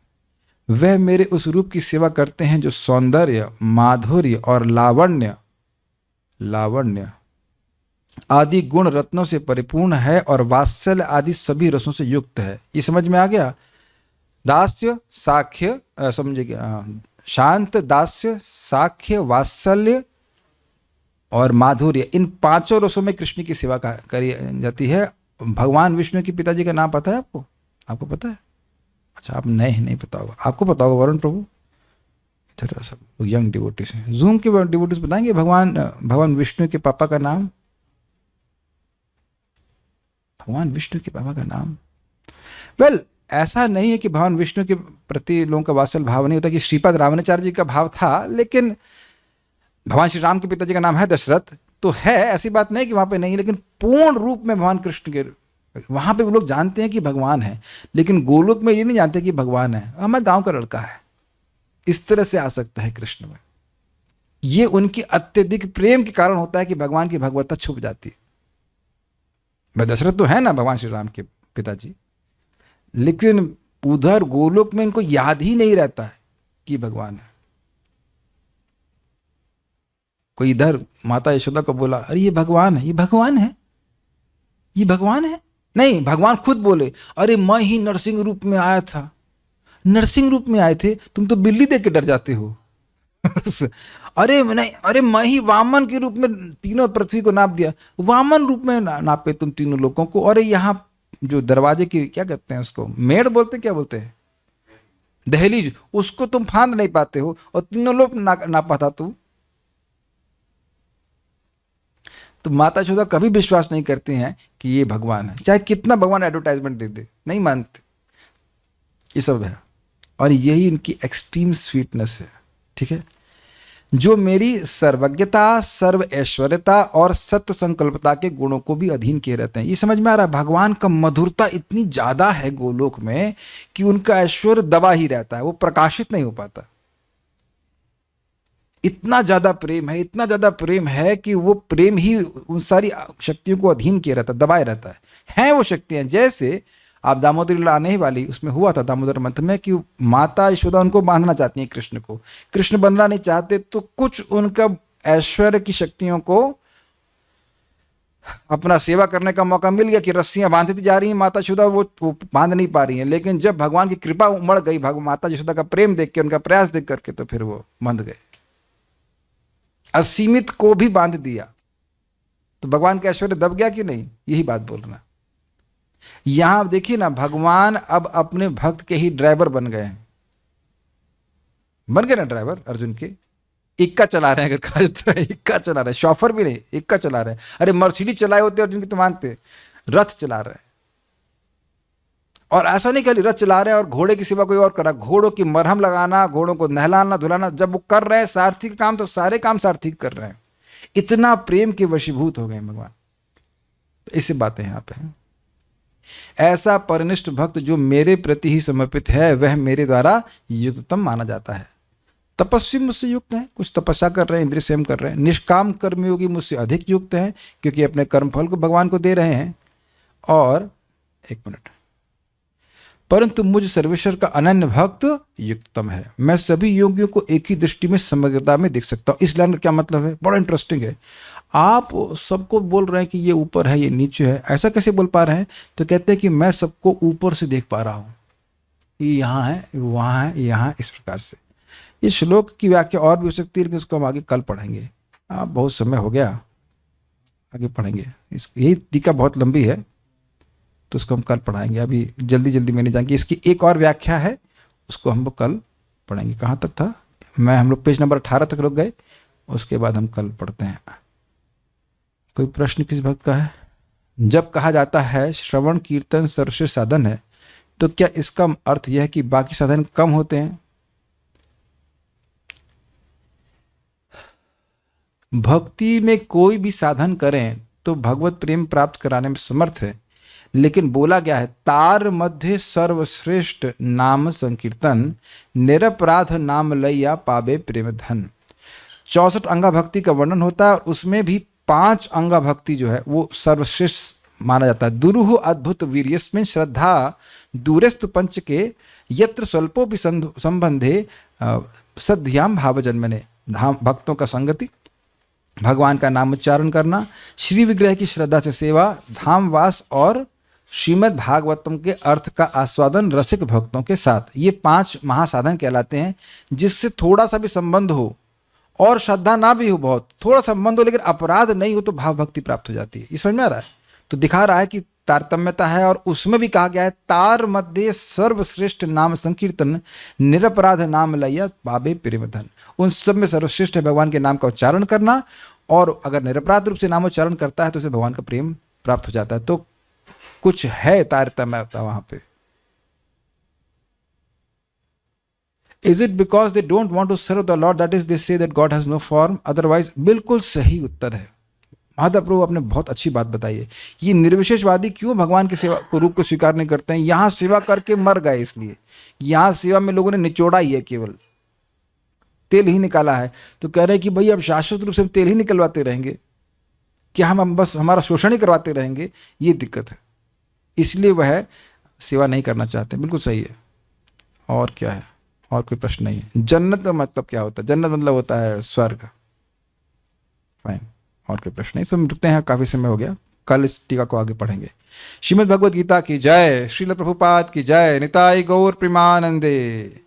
वह मेरे उस रूप की सेवा करते हैं जो सौंदर्य, माधुर्य और लावण्य आदि गुण रत्नों से परिपूर्ण है और वात्सल्य आदि सभी रसों से युक्त है। ये समझ में आ गया? दास्य साख्य समझिए, शांत, दास्य, साख्य, वात्सल्य और माधुर्य, इन पांचों रसों में कृष्ण की सेवा करी जाती है। भगवान विष्णु के पिताजी का नाम पता है आपको? आपको पता है? अच्छा, आप नहीं पता होगा। आपको पता होगा वरुण प्रभु, इधर सब यंग डिवोटीज हैं, जूम के डिवोटीज बताएंगे भगवान विष्णु के पापा का नाम। भगवान विष्णु के पापा का नाम, वेल ऐसा नहीं है कि भगवान विष्णु के प्रति लोगों का वात्सल्य भाव नहीं होता, कि श्रीपद रामानुचार्य जी का भाव था, लेकिन भगवान श्री राम के पिताजी का नाम है दशरथ, तो है, ऐसी बात नहीं कि वहां पे नहीं है, लेकिन पूर्ण रूप में भगवान कृष्ण के वहां पे वो लोग जानते हैं कि भगवान है, लेकिन गोलोक में ये नहीं जानते कि भगवान है, हमारे गांव का लड़का है। इस तरह से आ सकता है कृष्ण में। ये उनकी अत्यधिक प्रेम के कारण होता है कि भगवान की भगवत्ता छुप जाती है। भाई दशरथ तो है ना भगवान श्री राम के पिताजी, लेकिन उधर गोलोक में इनको याद ही नहीं रहता है कि भगवान है। कोई इधर माता यशोदा को बोला, अरे ये भगवान है, ये भगवान है, ये भगवान है। नहीं, भगवान खुद बोले, अरे मैं ही नरसिंह रूप में आया था। नरसिंह रूप में आए थे? तुम तो बिल्ली देख के डर जाते हो। अरे नहीं, अरे मैं ही वामन के रूप में तीनों पृथ्वी को नाप दिया। वामन रूप में नापे तुम तीनों लोगों को। अरे यहाँ जो दरवाजे की क्या कहते हैं उसको, मेड़ बोलते हैं, क्या बोलते हैं, दहलीज, उसको तुम फांद नहीं पाते हो, और तीनों लोग नापा था तू। तो माता यशोदा कभी विश्वास नहीं करती हैं कि ये भगवान है, चाहे कितना भगवान एडवर्टाइजमेंट दे दे, नहीं मानते। ये सब है, और यही इनकी एक्सट्रीम स्वीटनेस है। ठीक है, जो मेरी सर्वज्ञता, सर्व ऐश्वर्यता और सत्य संकल्पता के गुणों को भी अधीन किए रहते हैं। ये समझ में आ रहा है? भगवान का मधुरता इतनी ज्यादा है गोलोक में कि उनका ऐश्वर्य दबा ही रहता है, वो प्रकाशित नहीं हो पाता। इतना ज्यादा प्रेम है, इतना ज्यादा प्रेम है कि वो प्रेम ही उन सारी शक्तियों को अधीन किए रहता है, दबाए रहता है वो शक्तियां। जैसे आप दामोदर लीला आने ही वाली, उसमें हुआ था दामोदर मंथ में कि माता यशोदा उनको बांधना चाहती हैं कृष्ण को, कृष्ण बंधना नहीं चाहते, तो कुछ उनका ऐश्वर्य की शक्तियों को अपना सेवा करने का मौका मिल गया कि रस्सियां बांधती जा रही हैं माता यशोदा, वो बांध नहीं पा रही हैं। लेकिन जब भगवान की कृपा उमड़ गई, माता यशोदा का प्रेम देख के, उनका प्रयास देख करके, तो फिर वो बंध गए, असीमित को भी बांध दिया। तो भगवान का ऐश्वर्य दब गया कि नहीं? यही बात बोलना। यहां देखिए ना, भगवान अब अपने भक्त के ही ड्राइवर बन गए हैं। बन गए ना ड्राइवर अर्जुन के, इक्का चला रहे हैं, अगर कहा जाता है इक्का चला रहे हैं, शॉफर भी नहीं, इक्का चला रहे हैं। अरे मर्सिडीज चलाए होते अर्जुन के तो मानते, रथ चला रहे हैं। और ऐसा नहीं खाली रथ चला रहे हैं और घोड़े की सेवा कोई और कर रहा है, घोड़ों की मरहम लगाना, घोड़ों को नहलाना धुलाना, जब वो कर रहे हैं सारथी का काम, तो सारे काम सारथी कर रहे हैं। इतना प्रेम के वशीभूत हो गए भगवान। तो इससे बातें यहां पे हैं। ऐसा परनिष्ठ भक्त जो मेरे प्रति ही समर्पित है, वह मेरे द्वारा युक्ततम माना जाता है। तपस्वी मुझसे युक्त हैं, कुछ तपस्या कर रहे हैं, इंद्रिय संयम कर रहे हैं। निष्काम कर्मयोगी मुझसे अधिक युक्त हैं, क्योंकि अपने कर्मफल को भगवान को दे रहे हैं। और एक मिनट, परंतु मुझ सर्वेश्वर का अनन्य भक्त युक्तम है। मैं सभी योगियों को एक ही दृष्टि में समग्रता में देख सकता हूं। इस लाइन का क्या मतलब है? बड़ा इंटरेस्टिंग है। आप सबको बोल रहे हैं कि ये ऊपर है, ये नीचे है, ऐसा कैसे बोल पा रहे हैं? तो कहते हैं कि मैं सबको ऊपर से देख पा रहा हूं, ये यहाँ है, वहाँ है, यहाँ, इस प्रकार से। इस श्लोक की व्याख्या और भी हो सकती है, लेकिन उसको हम आगे कल पढ़ेंगे। बहुत समय हो गया, आगे पढ़ेंगे। यही टीका बहुत लंबी है, तो उसको हम कल पढ़ाएंगे। अभी जल्दी जल्दी मैंने जान कि इसकी एक और व्याख्या है, उसको हम लोग कल पढ़ेंगे। कहाँ तक था? हम लोग पेज नंबर 18 तक रुक गए, उसके बाद हम कल पढ़ते हैं। कोई प्रश्न किस भक्त का है? जब कहा जाता है श्रवण कीर्तन सर्वश्रेष्ठ साधन है, तो क्या इसका अर्थ यह है कि बाकी साधन कम होते हैं? भक्ति में कोई भी साधन करें तो भगवत प्रेम प्राप्त कराने में समर्थ है, लेकिन बोला गया है तार मध्य सर्वश्रेष्ठ नाम संकीर्तन, निरपराध नाम लैया पावे प्रेम धन। 64 अंगा भक्ति का वर्णन होता है, और उसमें भी 5 अंगा भक्ति जो है वो सर्वश्रेष्ठ माना जाता है। दुरुह अद्भुत वीर्यस्मिन् श्रद्धा दूरेस्तु पंच के, यत्र स्वल्पोपि संबंधे सद्याम भाव जन्मने। भक्तों का संगति, भगवान का नाम उच्चारण करना, श्री विग्रह की श्रद्धा से सेवा, धामवास और श्रीमद् भागवतम के अर्थ का आस्वादन रसिक भक्तों के साथ। ये 5 महासाधन कहलाते हैं, जिससे थोड़ा सा भी संबंध हो और श्रद्धा ना भी हो, बहुत थोड़ा संबंध हो लेकिन अपराध नहीं हो, तो भाव भक्ति प्राप्त हो जाती है। ये समझ में आ रहा है? तो दिखा रहा है कि तारतम्यता है, और उसमें भी कहा गया है तार मध्य सर्वश्रेष्ठ नाम संकीर्तन, निरपराध नाम लैया पाबे प्रेमधन। उन सब में सर्वश्रेष्ठ है भगवान के नाम का उच्चारण करना, और अगर निरपराध रूप से नामोच्चारण करता है तो उसे भगवान का प्रेम प्राप्त हो जाता है। तो कुछ है तारतम्यता वहां पे। Is it because they don't want to serve the Lord that is they say that God has no form? Otherwise, बिल्कुल सही उत्तर है। महाप्रभु आपने बहुत अच्छी बात बताई है। ये निर्विशेषवादी क्यों भगवान की सेवा को रूप को स्वीकार नहीं करते हैं? यहाँ सेवा करके मर गए, इसलिए यहाँ सेवा में लोगों ने निचोड़ा ही है, केवल तेल ही निकाला है। तो कह रहे हैं कि भाई अब शाश्वत रूप से हम तेल ही निकलवाते रहेंगे, क्या हम बस हमारा शोषण ही करवाते रहेंगे? ये दिक्कत है, इसलिए वह सेवा नहीं करना चाहते। बिल्कुल सही है। और क्या है? और कोई प्रश्न नहीं है? जन्नत का मतलब क्या होता है? जन्नत मतलब होता है स्वर्ग। फाइन, और कोई प्रश्न नहीं। सब रुकते हैं, काफी समय हो गया, कल इस टीका को आगे पढ़ेंगे। श्रीमद् भगवद गीता की जय, श्रील प्रभुपाद की जय, निताई गौर प्रेमानंदे।